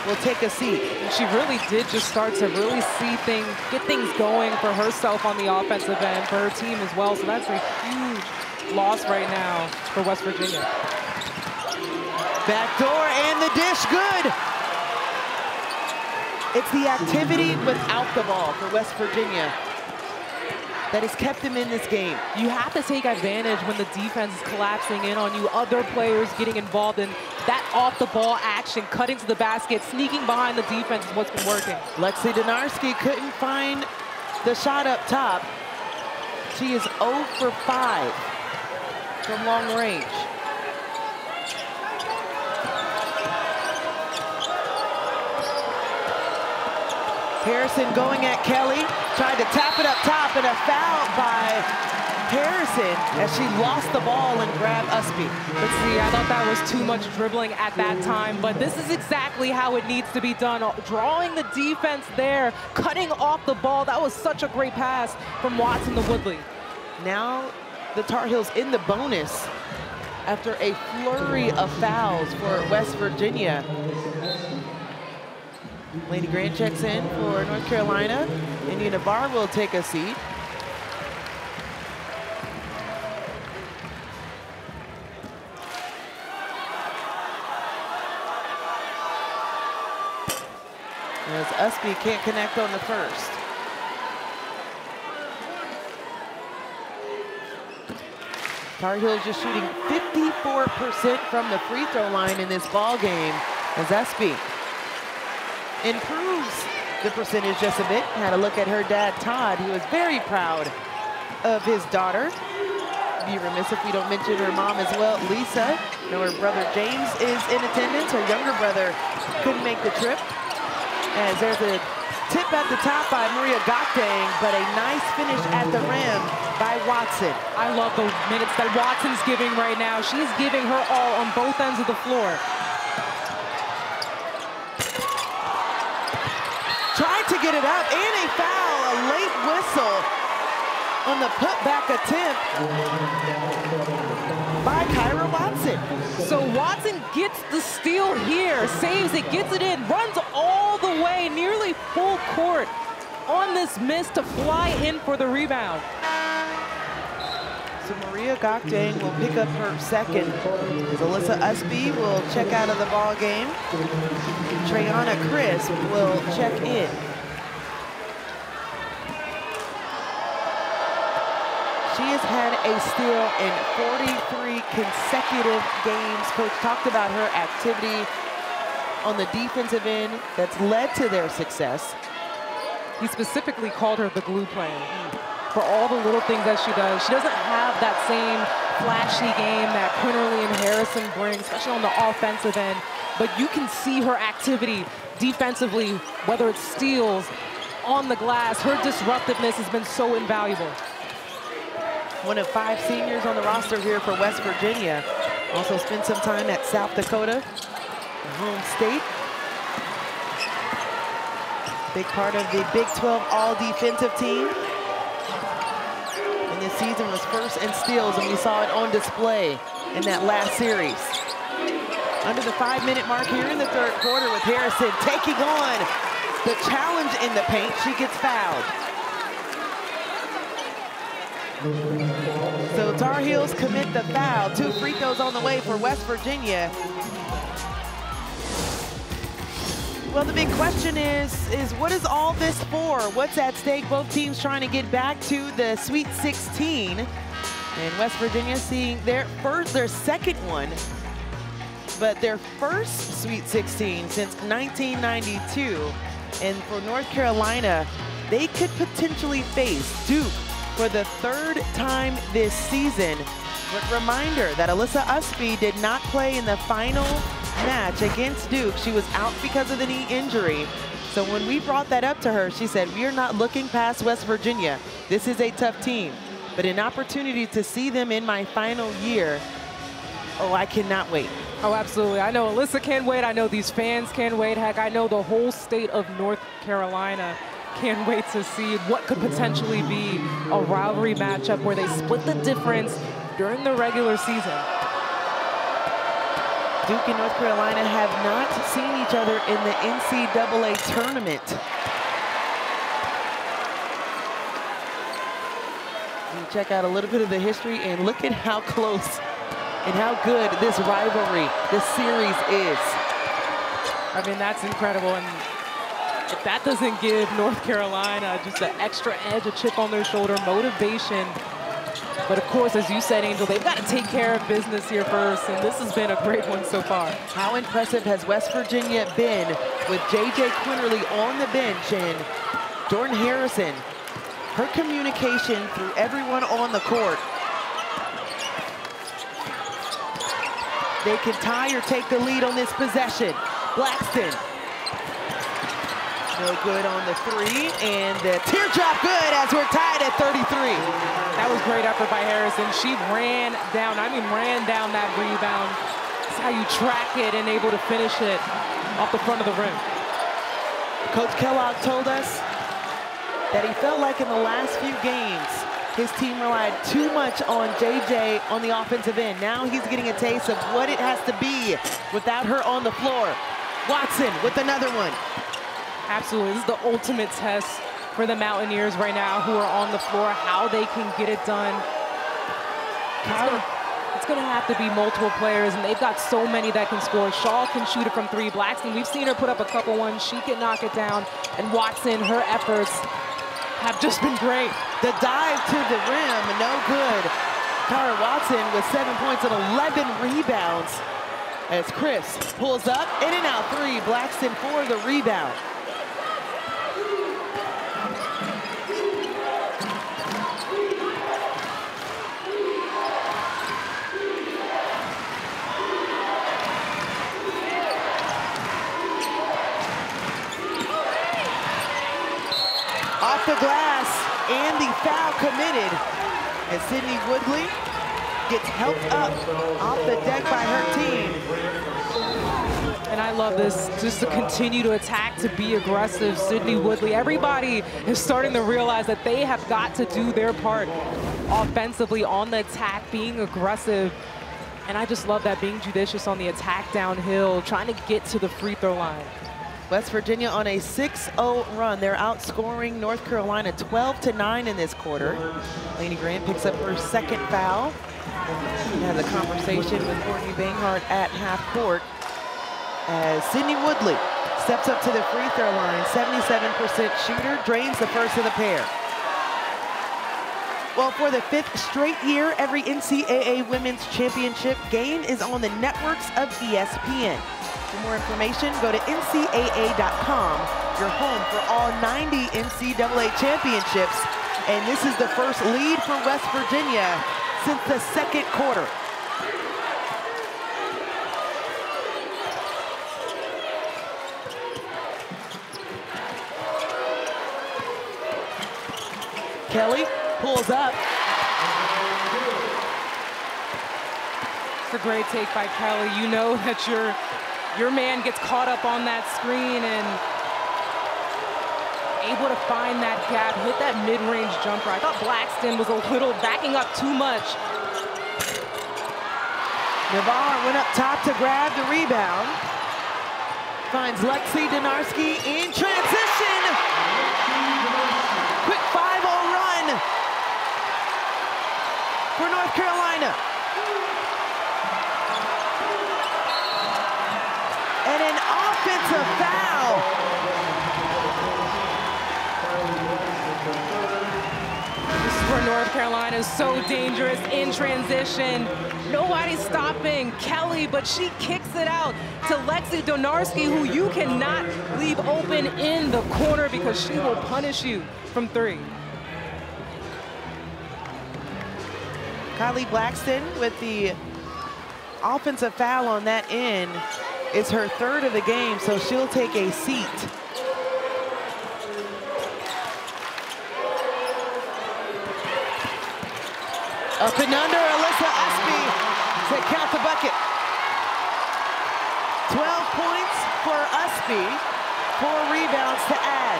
will take a seat. And she really did just start to really see things, get things going for herself on the offensive end, for her team as well. So that's a huge loss right now for West Virginia. Backdoor and the dish, good. It's the activity without the ball for West Virginia that has kept them in this game. You have to take advantage when the defense is collapsing in on you, other players getting involved in that off-the-ball action, cutting to the basket, sneaking behind the defense is what's been working. Lexi Donarski couldn't find the shot up top. She is 0 for 5 from long range. Harrison going at Kelly, tried to tap it up top, and a foul by Harrison as she lost the ball and grabbed Usby. But see, I thought that was too much dribbling at that time, but this is exactly how it needs to be done. Drawing the defense there, cutting off the ball. That was such a great pass from Watson to Woodley. Now the Tar Heels in the bonus after a flurry of fouls for West Virginia. Lady Grant checks in for North Carolina. Indiana Barr will take a seat. As Usby can't connect on the first. Tar Heels just shooting 54% from the free throw line in this ball game as Usby improves the percentage just a bit. Had a look at her dad, Todd, who is very proud of his daughter. Be remiss if we don't mention her mom as well, Lisa. You know, her brother James is in attendance. Her younger brother couldn't make the trip. As there's a tip at the top by Maria Gakdang, but a nice finish at the rim by Watson. I love the minutes that Watson's giving right now. She's giving her all on both ends of the floor. Tried to get it up, and a foul, a late whistle on the putback attempt by Kyra Watson. So Watson gets the steal here, saves it, gets it in, runs all the way, nearly full court on this miss to fly in for the rebound. So Maria Gokdang will pick up her second, as Alyssa Usby will check out of the ball game. Treyana Crisp will check in. She has had a steal in 43 consecutive games. Coach talked about her activity on the defensive end that's led to their success. He specifically called her the glue player for all the little things that she does. She doesn't have that same flashy game that Quinterly and Harrison bring, especially on the offensive end, but you can see her activity defensively, whether it's steals, on the glass. Her disruptiveness has been so invaluable. One of 5 seniors on the roster here for West Virginia. Also spent some time at South Dakota, home state. Big part of the Big 12 all-defensive team. And this season was first in steals, and we saw it on display in that last series. Under the 5-minute mark here in the third quarter with Harrison taking on the challenge in the paint. She gets fouled. So Tar Heels commit the foul. 2 free throws on the way for West Virginia. Well, the big question is what is all this for? What's at stake? Both teams trying to get back to the Sweet 16. And West Virginia seeing their second one, but their first Sweet 16 since 1992. And for North Carolina, they could potentially face Duke for the 3rd time this season. But reminder that Alyssa Usby did not play in the final match against Duke. She was out because of the knee injury. So when we brought that up to her, she said, we are not looking past West Virginia. This is a tough team, but an opportunity to see them in my final year. Oh, I cannot wait. Oh, absolutely. I know Alyssa can't wait. I know these fans can't wait. Heck, I know the whole state of North Carolina can't wait to see what could potentially be a rivalry matchup where they split the difference during the regular season. Duke and North Carolina have not seen each other in the NCAA tournament. You check out a little bit of the history and look at how close and how good this rivalry, this series is. I mean, that's incredible. And if that doesn't give North Carolina just an extra edge, a chip on their shoulder, motivation. But of course, as you said, Angel, they've got to take care of business here first, and this has been a great one so far. How impressive has West Virginia been with J.J. Quinterly on the bench and Jordan Harrison? Her communication through everyone on the court. They can tie or take the lead on this possession. Blackston. No good on the 3, and the teardrop good as we're tied at 33. That was great effort by Harrison. She ran down that rebound. That's how you track it and able to finish it off the front of the rim. Coach Kellogg told us that he felt like in the last few games, his team relied too much on JJ on the offensive end. Now he's getting a taste of what it has to be without her on the floor. Watson with another one. Absolutely, this is the ultimate test for the Mountaineers right now who are on the floor, how they can get it done. It's gonna have to be multiple players, and they've got so many that can score. Shaw can shoot it from 3. Blackston, we've seen her put up a couple ones. She can knock it down. And Watson, her efforts have just been great. The dive to the rim, no good. Tara Watson with 7 points and 11 rebounds as Chris pulls up, in and out 3. Blackston for the rebound. Off the glass, and the foul committed. And Sydney Woodley gets helped up off the deck by her team. And I love this, just to continue to attack, to be aggressive. Sydney Woodley, everybody is starting to realize that they have got to do their part offensively on the attack, being aggressive. And I just love that, being judicious on the attack downhill, trying to get to the free throw line. West Virginia on a 6-0 run. They're outscoring North Carolina 12-9 in this quarter. Lainey Grant picks up her second foul. She has a conversation with Courtney Banghart at half court as Sydney Woodley steps up to the free throw line. 77% shooter, drains the first of the pair. Well, for the 5th straight year, every NCAA Women's Championship game is on the networks of ESPN. For more information, go to ncaa.com, your home for all 90 NCAA championships. And this is the first lead for West Virginia since the second quarter. Kelly pulls up. It's a great take by Kelly. You know that your man gets caught up on that screen and able to find that gap, hit that mid-range jumper. I thought Blackston was a little backing up too much. Navarre went up top to grab the rebound. Finds Lexi Donarski in transition. Quick 5-0 run for North Carolina. And an offensive foul. This is where North Carolina is so dangerous in transition. Nobody's stopping Kelly, but she kicks it out to Lexi Donarski, who you cannot leave open in the corner because she will punish you from 3. Kylie Blackston with the offensive foul on that end. It's her 3rd of the game, so she'll take a seat. Up and under, Alyssa Usby to count the bucket. 12 points for Usby, 4 rebounds to add.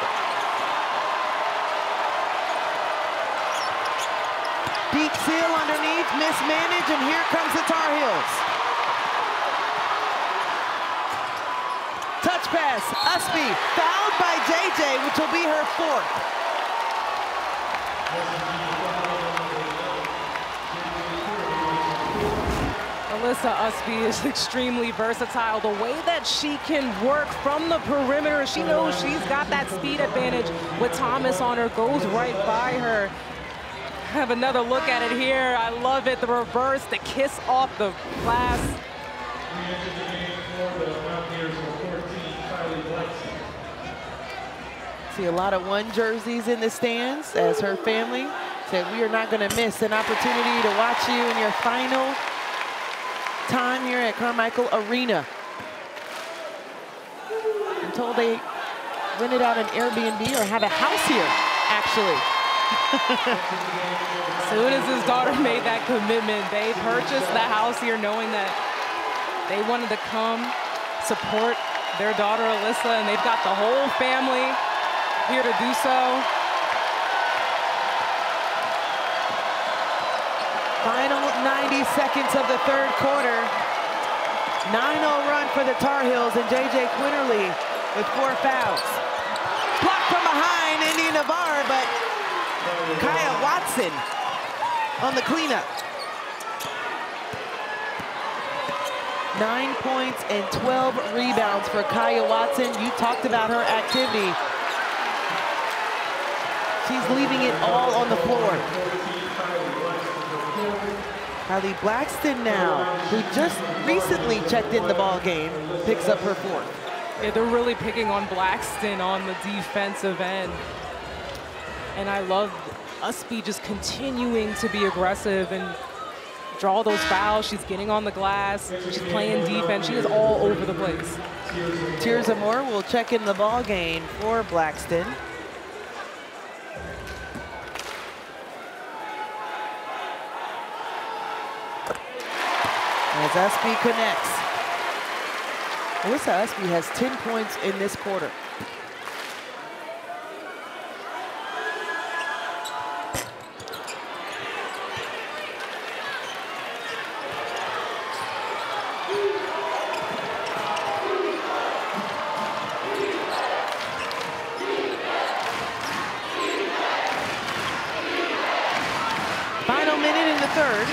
Deep seal underneath, mismanaged, and here comes the Tar Heels. Touch pass, Usby, fouled by JJ, which will be her 4th. Alyssa Usby is extremely versatile. The way that she can work from the perimeter, she knows she's got that speed advantage with Thomas on her, goes right by her. Have another look at it here. I love it, the reverse, the kiss off the glass. See a lot of 1 jerseys in the stands as her family said, we are not going to miss an opportunity to watch you in your final time here at Carmichael Arena. I'm told they rented out an Airbnb or have a house here, actually. As soon as his daughter made that commitment, they purchased the house here knowing that they wanted to come support their daughter Alyssa, and they've got the whole family here to do so. Final 90 seconds of the 3rd quarter. 9-0 run for the Tar Heels, and JJ Quinterly with 4 fouls. Blocked from behind, Indy Navarre, but Kaya Watson on the cleanup. 9 points and 12 rebounds for Kaya Watson. You talked about her activity. She's leaving it all on the floor. Kylie Blackston now, who just recently checked in the ball game, picks up her 4th. Yeah, they're really picking on Blackston on the defensive end. And I love Usby just continuing to be aggressive and draw those fouls. She's getting on the glass. She's playing defense. She is all over the place. Tirza Moore will check in the ball game for Blackston. As Usby connects. Alyssa Usby has 10 points in this quarter. minute in the third.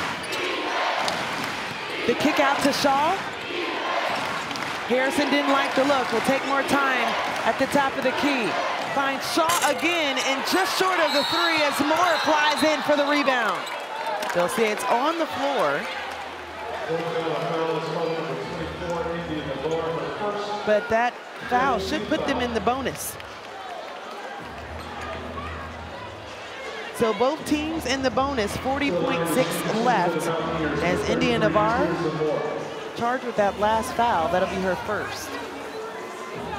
The kick out to Shaw. Harrison didn't like the look. Will take more time at the top of the key. Finds Shaw again, and just short of the three as Moore flies in for the rebound. They'll say it's on the floor. But that foul should put them in the bonus. So both teams in the bonus, 40.6 left, as India Navarre charged with that last foul. That'll be her first.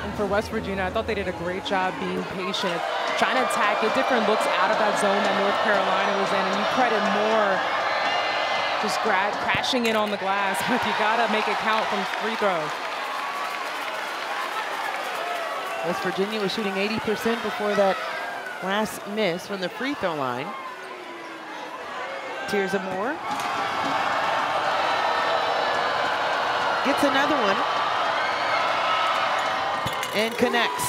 And for West Virginia, I thought they did a great job being patient, trying to attack, get different looks out of that zone that North Carolina was in, and you credit Moore just crashing in on the glass, but you gotta make it count from free throw. West Virginia was shooting 80% before that last miss from the free throw line. Tears of Moore. Gets another one. And connects.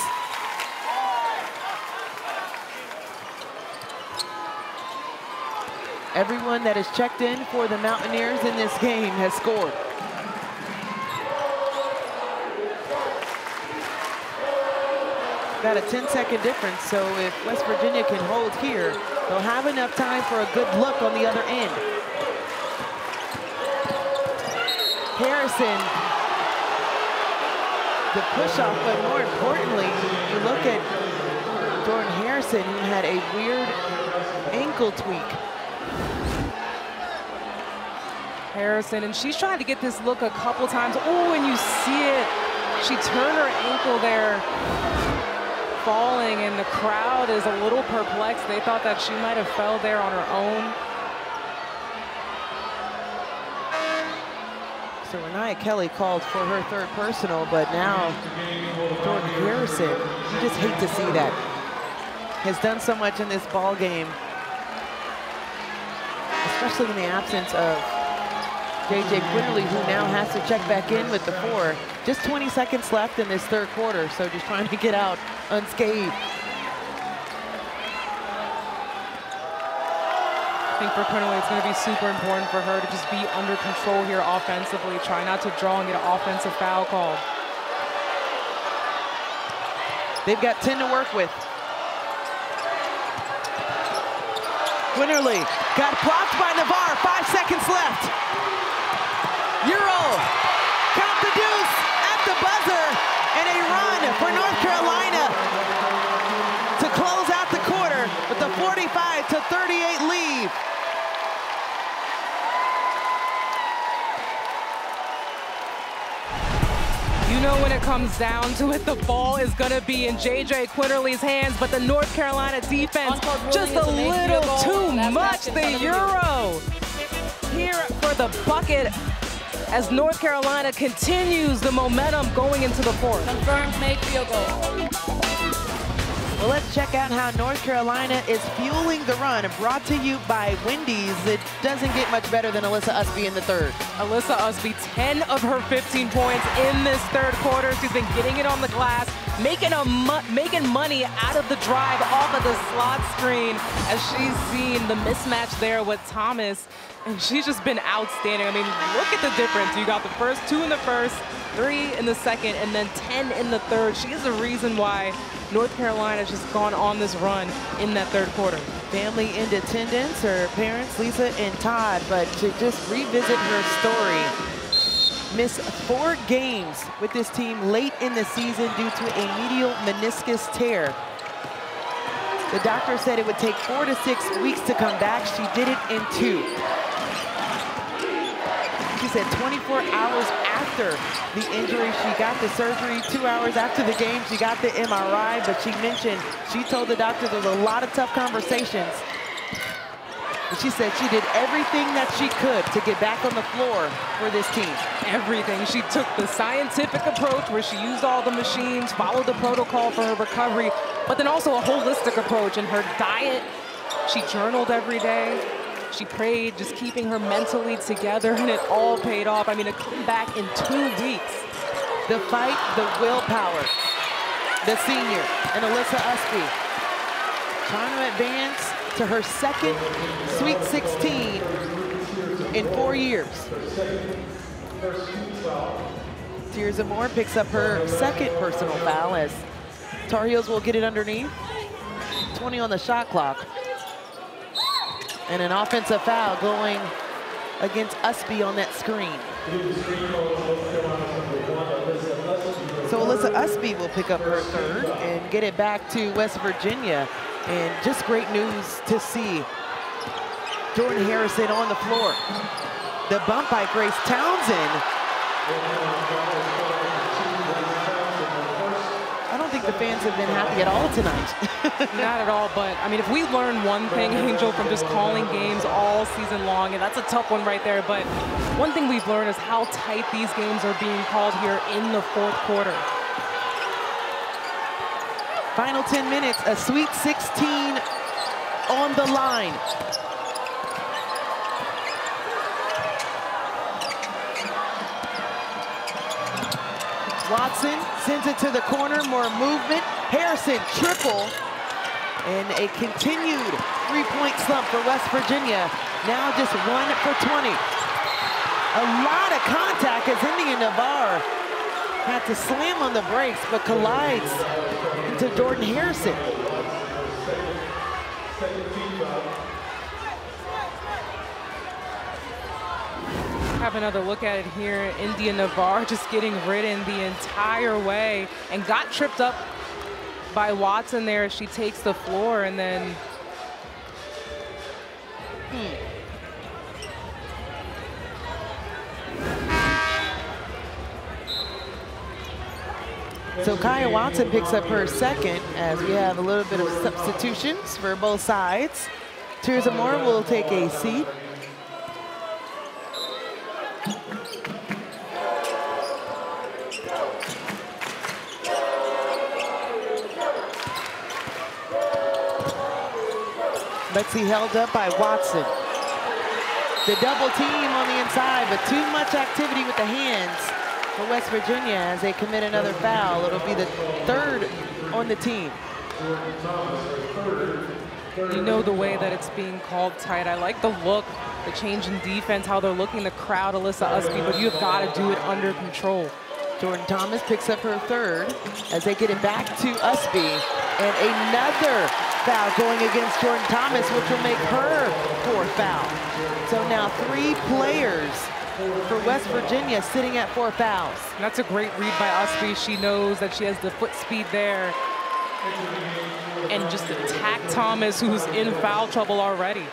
Everyone that has checked in for the Mountaineers in this game has scored. Got a 10-second difference, so if West Virginia can hold here, they'll have enough time for a good look on the other end. Harrison, the push-off, but more importantly, you look at Jordan Harrison, who had a weird ankle tweak. Harrison, and she's trying to get this look a couple times. Oh, and you see it. She turned her ankle there, falling, and the crowd is a little perplexed. They thought that she might have fell there on her own. So Renaya Kelly called for her third personal, but now Jordan Harrison, you just hate to see that. Has done so much in this ball game, especially in the absence of J.J. Quinterly, who now has to check back in with the 4. Just 20 seconds left in this third quarter, so just trying to get out unscathed. I think for Quinterly, it's going to be super important for her to just be under control here offensively, try not to draw and get an offensive foul called. They've got 10 to work with. Quinterly got blocked by Navarre, 5 seconds left. Euro, count the deuce at the buzzer, and a run for North Carolina to close out the quarter with a 45-38 lead. You know when it comes down to it, the ball is going to be in J.J. Quinterly's hands, but the North Carolina defense just a little too much. The Euro here for the bucket as North Carolina continues the momentum going into the fourth. Confirmed make field goal. Well, let's check out how North Carolina is fueling the run. Brought to you by Wendy's. It doesn't get much better than Alyssa Usby in the third. Alyssa Usby, 10 of her 15 points in this third quarter. She's been getting it on the glass, making money out of the drive off of the slot screen as she's seen the mismatch there with Thomas. And she's just been outstanding. I mean, look at the difference. You got the first 2 in the first, 3 in the second, and then 10 in the third. She is the reason why North Carolina's just gone on this run in that third quarter. Family in attendance, her parents, Lisa and Todd, but to just revisit her story, missed 4 games with this team late in the season due to a medial meniscus tear. The doctor said it would take 4 to 6 weeks to come back. She did it in 2. She said 24 hours after the injury, she got the surgery. 2 hours after the game, she got the MRI, but she mentioned she told the doctor there was a lot of tough conversations. But she said she did everything that she could to get back on the floor for this team. Everything. She took the scientific approach where she used all the machines, followed the protocol for her recovery, but then also a holistic approach in her diet. She journaled every day. She prayed, just keeping her mentally together, and it all paid off. I mean, to come back in 2 weeks. The fight, the willpower, the senior, and Alyssa Usby. trying to advance to her second Sweet 16 in 4 years. Tirza Moore picks up her second personal foul as Tar Heels will get it underneath. 20 on the shot clock. And an offensive foul going against Usby on that screen. So Alyssa Usby will pick up her third and get it back to West Virginia. And just great news to see Jordan Harrison on the floor. The bump by Grace Townsend. I don't think the fans have been happy at all tonight. Not at all, but I mean, if we learn one thing, Angel, from just calling games all season long, and that's a tough one right there, but one thing we've learned is how tight these games are being called here in the fourth quarter. Final 10 minutes, a Sweet 16 on the line. Watson sends it to the corner, more movement. Harrison triple, and a continued three-point slump for West Virginia. Now just 1 for 20. A lot of contact as India Navarre had to slam on the brakes, but collides into Jordan Harrison. Have another look at it here. India Navarre just getting ridden the entire way and got tripped up by Watson there. She takes the floor and then So Kaya Watson picks up her second as we have a little bit of substitutions for both sides. Tirza Moore will take a seat. Betsy held up by Watson. The double team on the inside, but too much activity with the hands for West Virginia as they commit another foul. It'll be the third on the team. you know the way that it's being called tight. I like the look, the change in defense, how they're looking to crowd Alyssa Usby, but you've got to do it under control. Jordan Thomas picks up her third as they get it back to Usby. And another foul going against Jordan Thomas, which will make her fourth foul. So now 3 players for West Virginia sitting at 4 fouls. And that's a great read by Usby. She knows that she has the foot speed there. And just attack Thomas, who's in foul trouble already.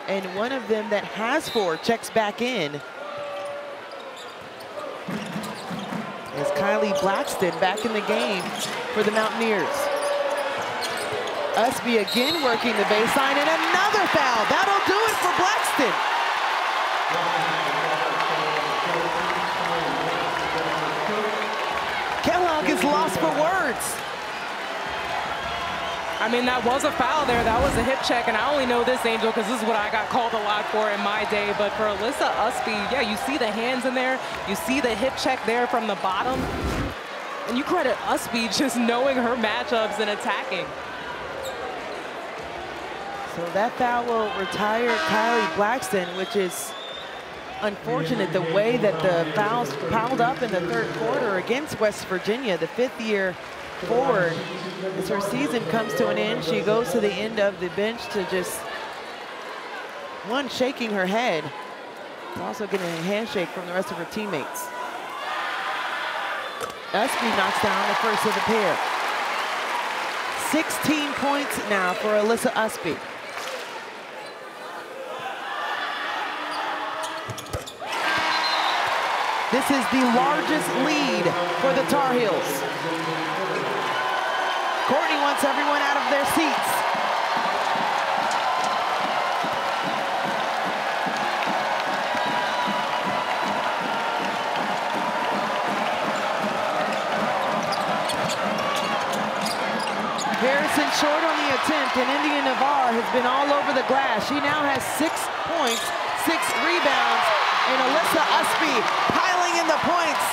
And one of them that has 4 checks back in. Is Kylie Blackston back in the game for the Mountaineers. Usby again working the baseline, and another foul. That'll do it for Blackston. Kellogg is lost for words. I mean, that was a foul there. That was a hip check, and I only know this, Angel, because this is what I got called a lot for in my day. But for Alyssa Usby, yeah, you see the hands in there. You see the hip check there from the bottom. And you credit Usby just knowing her matchups and attacking. So that foul will retire Kylie Blackston, which is unfortunate the way that the fouls piled up in the third quarter against West Virginia, the 5th-year forward. As her season comes to an end, she goes to the end of the bench to just, shaking her head, also getting a handshake from the rest of her teammates. Usby knocks down the first of the pair. 16 points now for Alyssa Usby. This is the largest lead for the Tar Heels. Courtney wants everyone out of their seats. Harrison short on the attempt, and India Navarre has been all over the glass. She now has 6 points, 6 rebounds, and Alyssa Usby piling in the points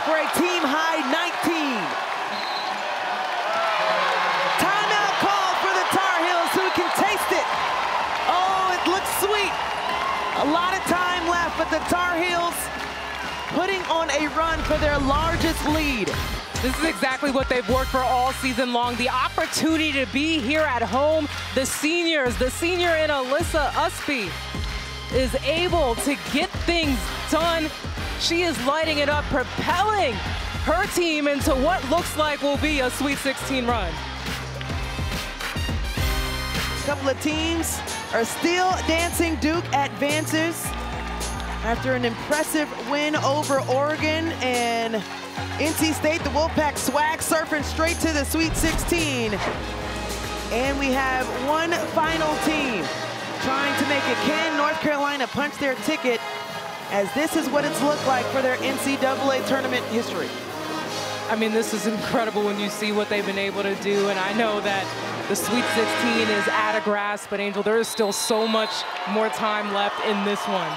for a team-high 19. Timeout. the Tar Heels putting on a run for their largest lead. This is exactly what they've worked for all season long. The opportunity to be here at home. The senior in Alyssa Usby is able to get things done. She is lighting it up, propelling her team into what looks like will be a Sweet 16 run. A couple of teams are still dancing. Duke advances after an impressive win over Oregon, and NC State, the Wolfpack swag surfing straight to the Sweet 16. And we have one final team trying to make it. Can North Carolina punch their ticket, as this is what it's looked like for their NCAA tournament history? I mean, this is incredible when you see what they've been able to do, and I know that the Sweet 16 is at a grasp, but Angel, there is still so much more time left in this one.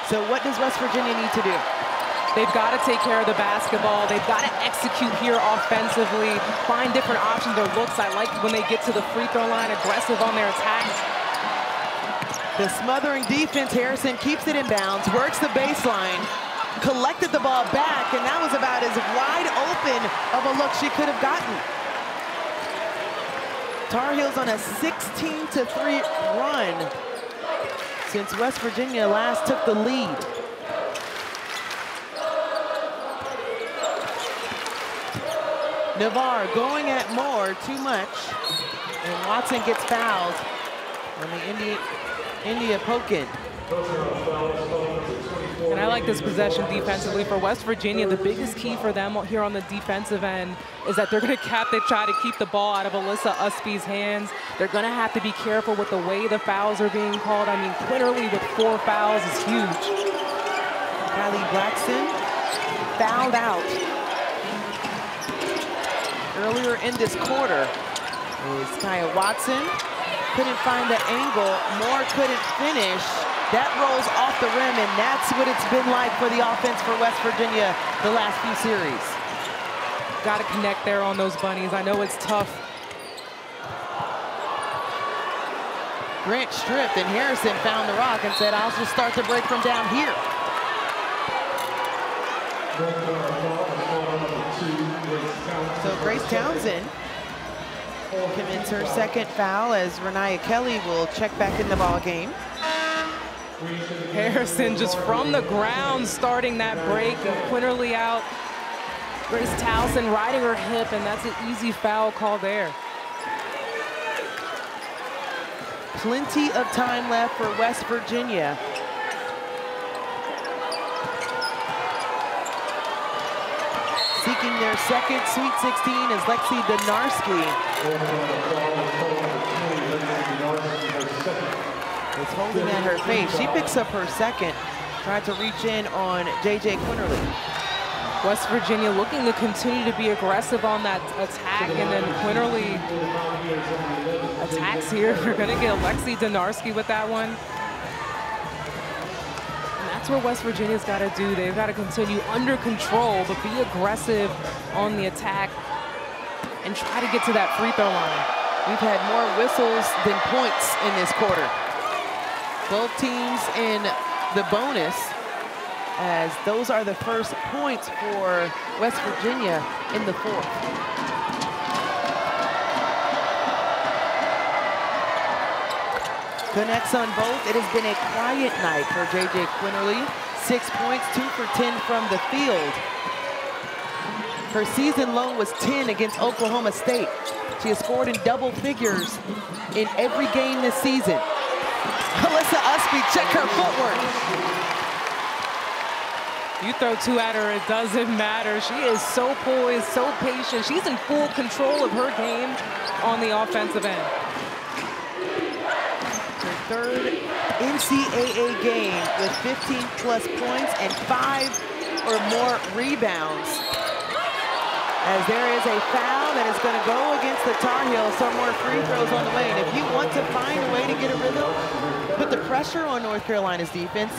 So what does West Virginia need to do? They've got to take care of the basketball. They've got to execute here offensively, find different options or looks. I like when they get to the free throw line, aggressive on their attacks. The smothering defense, Harrison keeps it in bounds, works the baseline, collected the ball back, and that was about as wide open of a look she could have gotten. Tar Heels on a 16-3 run since West Virginia last took the lead. Navarre going at Moore too much, and Watson gets fouled on the India poke-in. And I like this possession defensively for West Virginia. The biggest key for them here on the defensive end is that they're going to try to keep the ball out of Alyssa Usby's hands. They're going to have to be careful with the way the fouls are being called. I mean, Quinterly with 4 fouls is huge. Kylie Braxton fouled out earlier in this quarter. Is Kaya Watson. Couldn't find the angle. Moore couldn't finish. That rolls off the rim, and that's what it's been like for the offense for West Virginia the last few series. Got to connect there on those bunnies. I know it's tough. Grant stripped, and Harrison found the rock and said, I'll just start the break from down here. So Grace Townsend commits her second foul as Renaya Kelly will check back in the ball game. Harrison just from the ground starting that break. Quinterly out. Grace Townsend riding her hip, and that's an easy foul call there. Plenty of time left for West Virginia. Seeking their second Sweet 16 is Lexi Donarski. It's holding at her face. She picks up her second. Tried to reach in on JJ Quinterly. West Virginia looking to continue to be aggressive on that attack, and then Quinterly attacks here. We're going to get Lexi Donarski with that one. And that's where West Virginia's got to do. They've got to continue under control, but be aggressive on the attack and try to get to that free throw line. We've had more whistles than points in this quarter. Both teams in the bonus, as those are the first points for West Virginia in the fourth. Connects on both. It has been a quiet night for JJ Quinterly. 6 points, 2 for 10 from the field. Her season low was 10 against Oklahoma State. She has scored in double figures in every game this season. Alyssa Usby, check her footwork. You throw 2 at her, it doesn't matter. She is so poised, so patient. She's in full control of her game on the offensive end. Her third NCAA game with 15+ points and 5 or more rebounds. As there is a foul that is going to go against the Tar Heels. Some more free throws on the way. And if you want to find a way to get a rhythm, put the pressure on North Carolina's defense,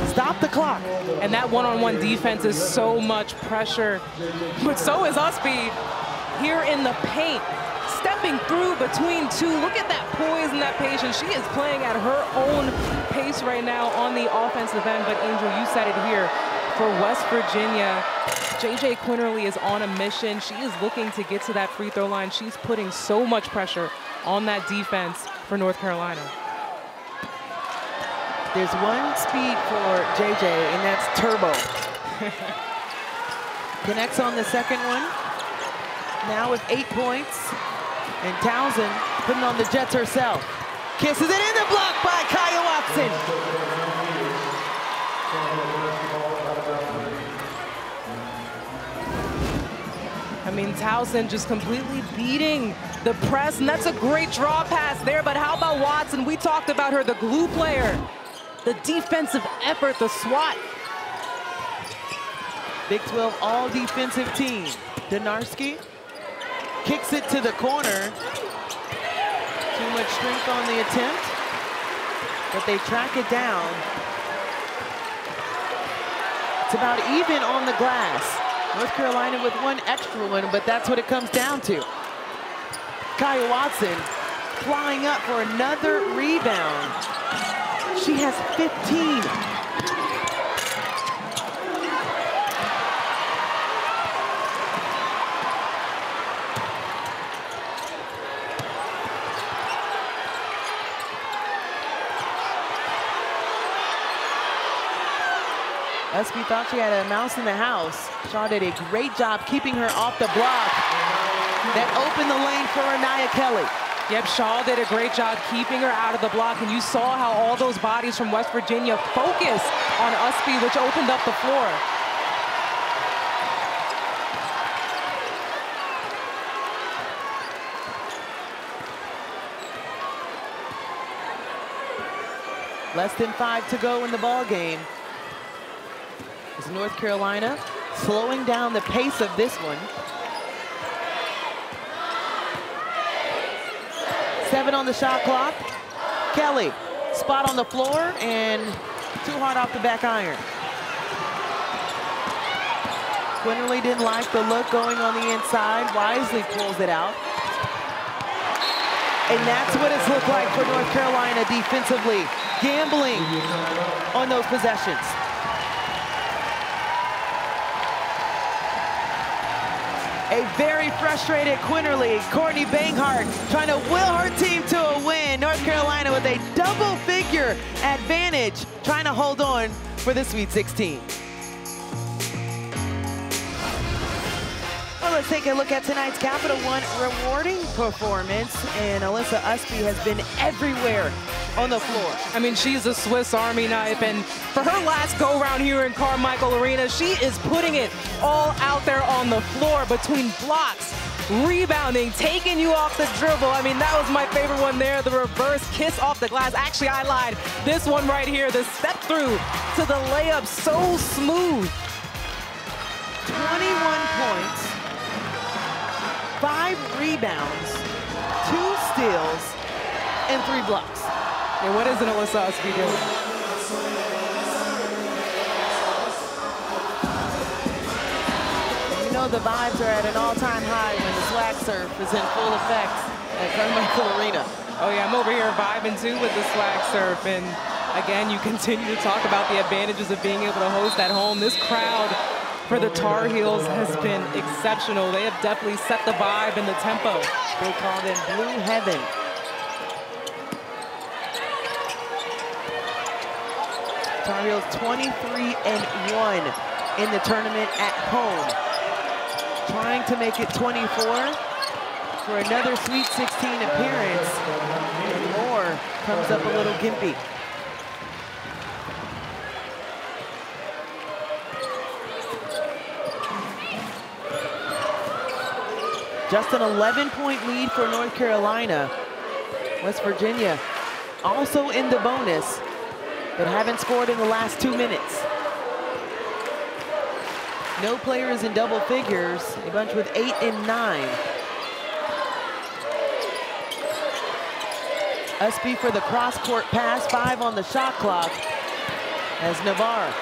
stop the clock. And that one-on-one defense is so much pressure. But so is Usby here in the paint. Step stepping through between two. Look at that poise and that patience. She is playing at her own pace right now on the offensive end. But Angel, you said it here. For West Virginia, JJ Quinterly is on a mission. She is looking to get to that free throw line. She's putting so much pressure on that defense for North Carolina. There's one speed for JJ, and that's turbo. Connects on the second one. Now with 8 points. And Townsend putting on the Jets herself. Kisses it in the block by Kaya Watson. I mean, Townsend just completely beating the press, and that's a great draw pass there. But how about Watson? We talked about her, the glue player, the defensive effort, the SWAT. Big 12 all-defensive team. Donarski kicks it to the corner. Too much strength on the attempt, but they track it down. It's about even on the glass. North Carolina with one extra one, but that's what it comes down to. Kaya Watson flying up for another rebound. She has 15. Espy thought she had a mouse in the house. Shaw did a great job keeping her off the block. That opened the lane for Anaya Kelly. Yep, Shaw did a great job keeping her out of the block, and you saw how all those bodies from West Virginia focused on Espy, which opened up the floor. Less than 5 to go in the ball game. Is North Carolina slowing down the pace of this one. 7 on the shot clock. Kelly, spot on the floor and too hard off the back iron. Quinterly didn't like the look going on the inside. Wisely pulls it out. And that's what it's looked like for North Carolina defensively. Gambling on those possessions. A very frustrated Quinterly. Courtney Banghart trying to will her team to a win. North Carolina with a double-figure advantage, trying to hold on for the Sweet 16. Well, let's take a look at tonight's Capital One rewarding performance. And Alyssa Espy has been everywhere on the floor. I mean, she's a Swiss Army knife, and for her last go-round here in Carmichael Arena, she is putting it all out there on the floor between blocks, rebounding, taking you off the dribble. I mean, that was my favorite one there, the reverse kiss off the glass. Actually, I lied. This one right here, the step through to the layup, so smooth. 21 points, 5 rebounds, 2 steals, and 3 blocks. And what isn't Alyssa Espy doing? You know the vibes are at an all-time high when the swag surf is in full effect at Carmichael Arena. Oh yeah, I'm over here vibing too with the swag surf. And again, you continue to talk about the advantages of being able to host at home. This crowd for the Tar Heels has been exceptional. They have definitely set the vibe and the tempo. They call them Blue Heaven. Tar Heels 23-1 in the tournament at home. Trying to make it 24 for another Sweet 16 appearance. And Moore comes up a little gimpy. Just an 11-point lead for North Carolina. West Virginia also in the bonus, but haven't scored in the last 2 minutes. No players in double figures, a bunch with 8 and 9. Espy for the cross-court pass, 5 on the shot clock, as Navarre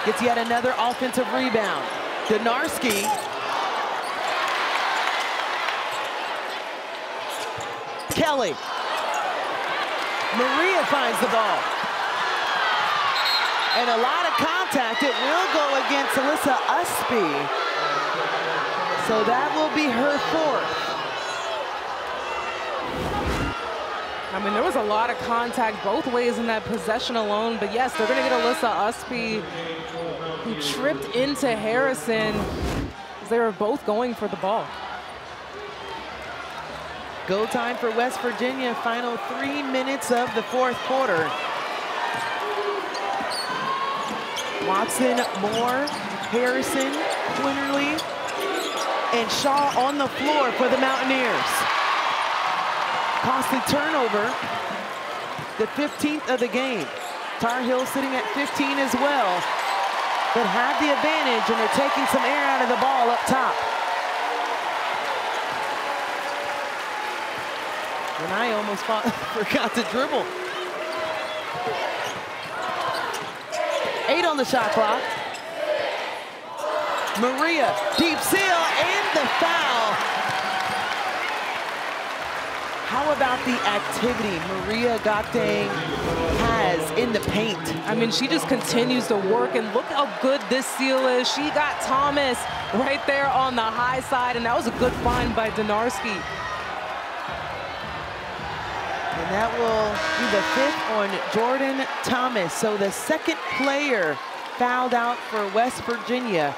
gets yet another offensive rebound. Donarski Kelly. Maria finds the ball. And a lot of contact. It will go against Alyssa Usby. So that will be her fourth. I mean, there was a lot of contact both ways in that possession alone. But yes, they're going to get Alyssa Usby, who tripped into Harrison as they were both going for the ball. Go time for West Virginia. Final 3 minutes of the fourth quarter. Watson, Moore, Harrison, Quinterly, and Shaw on the floor for the Mountaineers. Costly turnover, the 15th of the game. Tar Heels sitting at 15 as well, but have the advantage, and they're taking some air out of the ball up top. And I almost forgot to dribble. 8 on the shot clock. Maria, deep seal, and the foul. How about the activity Maria Gateng has in the paint? I mean, she just continues to work, and look how good this seal is. She got Thomas right there on the high side, and that was a good find by Donarski. And that will be the 5th on Jordan Thomas. So the second player fouled out for West Virginia.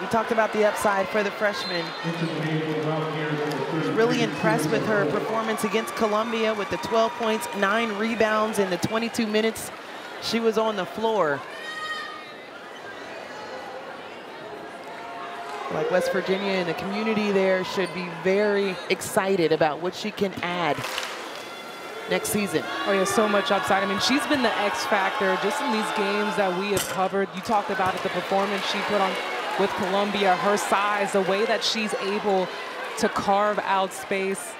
We talked about the upside for the freshman. Really impressed with her performance against Columbia with the 12 points, 9 rebounds in the 22 minutes she was on the floor. Like West Virginia and the community there should be very excited about what she can add next season. Oh yeah, so much upside. I mean, she's been the X factor just in these games that we have covered. You talked about it, the performance she put on with Columbia, her size, the way that she's able to carve out space.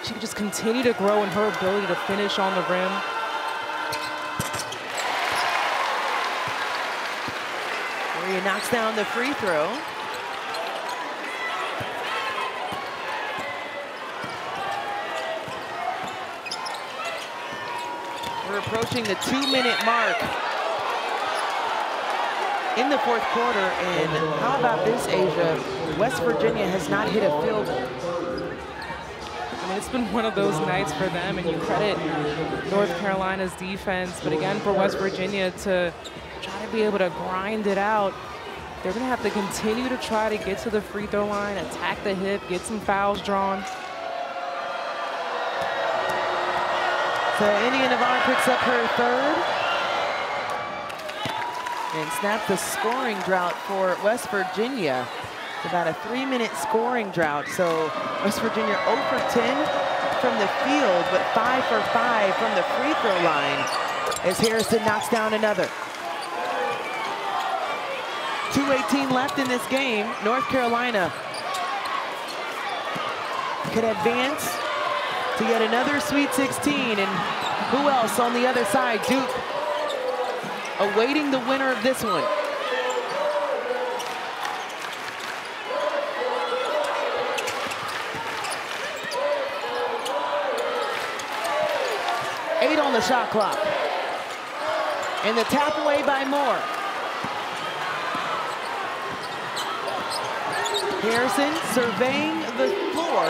She can just continue to grow in her ability to finish on the rim. Maria knocks down the free throw. We're approaching the 2-minute mark in the fourth quarter, and how about this, Asia? West Virginia has not hit a field goal. I mean, it's been one of those nights for them, and you credit North Carolina's defense, but again, for West Virginia to try to be able to grind it out, they're going to have to continue to try to get to the free throw line, attack the hip, get some fouls drawn. So Indiana Navarre picks up her third and snaps the scoring drought for West Virginia. It's about a 3-minute scoring drought. So West Virginia 0 for 10 from the field, but 5 for 5 from the free throw line as Harrison knocks down another. 2:18 left in this game. North Carolina could advance to yet another Sweet 16. And who else on the other side? Duke awaiting the winner of this one. Eight on the shot clock. And the tap away by Moore. Harrison surveying the floor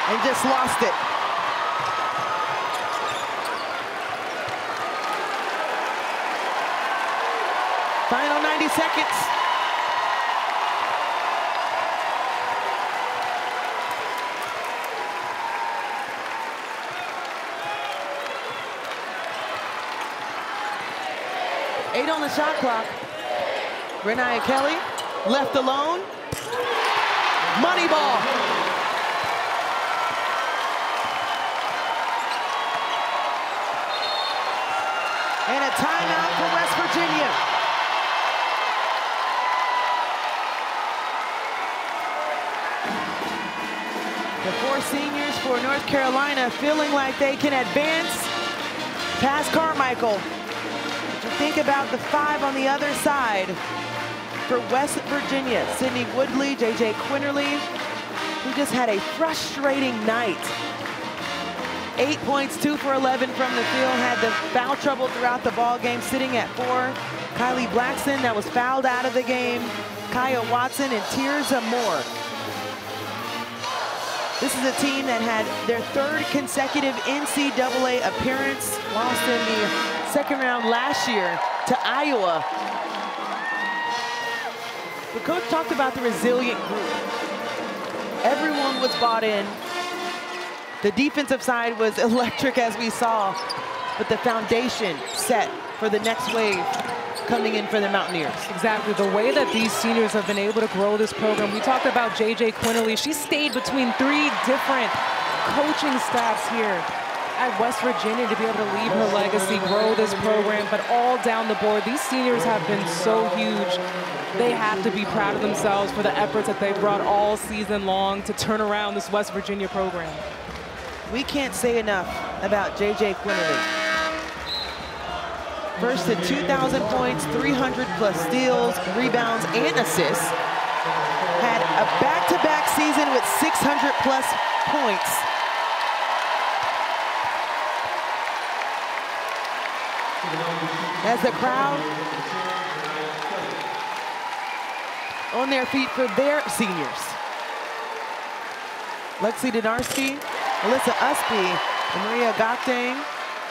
and just lost it. Final 90 seconds. Eight on the shot clock. Renaya Kelly, left alone. Money ball. And a timeout for West Virginia. The 4 seniors for North Carolina feeling like they can advance past Carmichael. think about the 5 on the other side for West Virginia, Sydney Woodley, J.J. Quinterly, who just had a frustrating night. 8 points, 2 for 11 from the field, had the foul trouble throughout the ball game, sitting at 4. Kylie Blackson, that was fouled out of the game. Kaya Watson and Tirza Moore. This is a team that had their 3rd consecutive NCAA appearance, lost in the 2nd round last year to Iowa. The coach talked about the resilient group. Everyone was bought in. The defensive side was electric, as we saw, but the foundation set for the next wave coming in for the Mountaineers. Exactly, the way that these seniors have been able to grow this program. We talked about J.J. Quinterly. She stayed between 3 different coaching staffs here at West Virginia to be able to leave her legacy, grow this program, but all down the board. These seniors have been so huge. They have to be proud of themselves for the efforts that they've brought all season long to turn around this West Virginia program. We can't say enough about J.J. Quinterly. First to 2,000 points, 300+ steals, rebounds, and assists. Had a back-to-back season with 600+ points. As the crowd on their feet for their seniors. Lexi Donarski, Alyssa Usby, and Maria Gakdang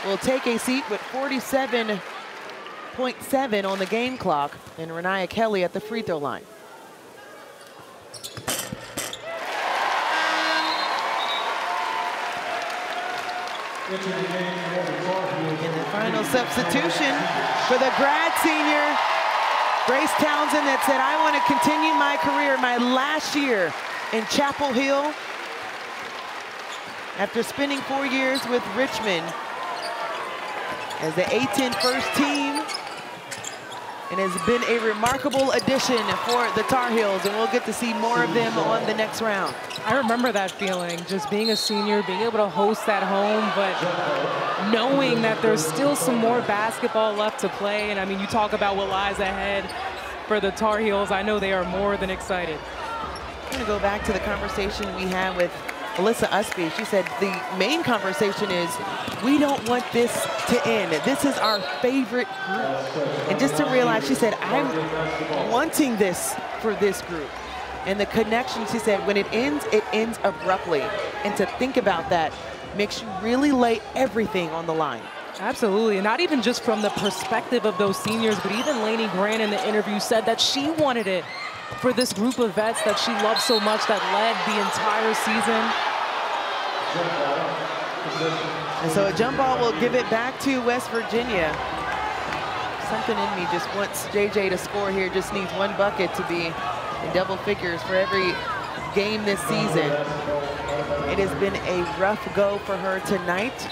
will take a seat with 47.7 on the game clock, and Renaya Kelly at the free throw line. And the final substitution for the grad senior, Grace Townsend, that said, I want to continue my career, my last year in Chapel Hill. After spending 4 years with Richmond as the A-10 first team, and has been a remarkable addition for the Tar Heels, and we'll get to see more of them on the next round. I remember that feeling, just being a senior, being able to host at home, but knowing that there's still some more basketball left to play. And I mean, you talk about what lies ahead for the Tar Heels. I know they are more than excited. I'm gonna go back to the conversation we had with Alyssa Usby. She said the main conversation is, we don't want this to end. This is our favorite group. And just to realize, she said, I'm wanting this for this group. And the connection, she said, when it ends abruptly. And to think about that makes you really lay everything on the line. Absolutely, and not even just from the perspective of those seniors, but even Lainey Grant in the interview said that she wanted it for this group of vets that she loved so much, that led the entire season. And so a jump ball will give it back to West Virginia. Something in me just wants JJ to score here, just needs 1 bucket to be in double figures for every game this season. It has been a rough go for her tonight.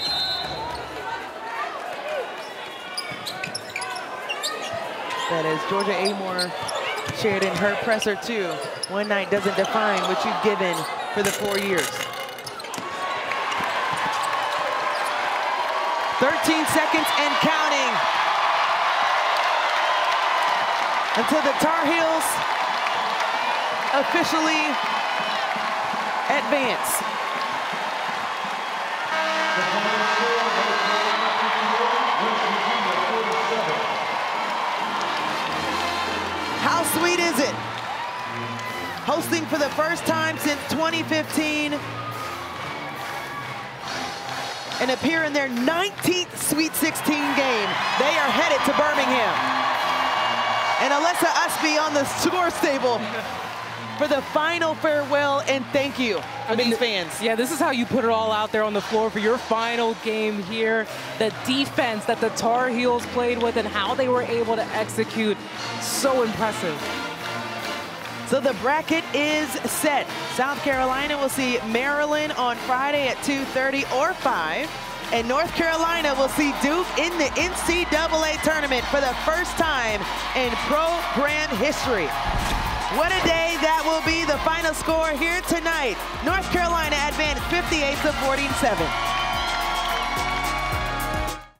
But as Georgia Amore shared in her presser too, one night doesn't define what you've given for the 4 years. 13 seconds and counting until the Tar Heels officially advance. How sweet is it? Hosting for the first time since 2015 and appear in their 19th Sweet 16 game. They are headed to Birmingham. And Alyssa Usby on the score table for the final farewell and thank you for these fans. Yeah, this is how you put it all out there on the floor for your final game here. The defense that the Tar Heels played with and how they were able to execute, so impressive. So the bracket is set. South Carolina will see Maryland on Friday at 2:30 or 5. And North Carolina will see Duke in the NCAA tournament for the first time in program history. What a day that will be. The final score here tonight. North Carolina advanced 58-47.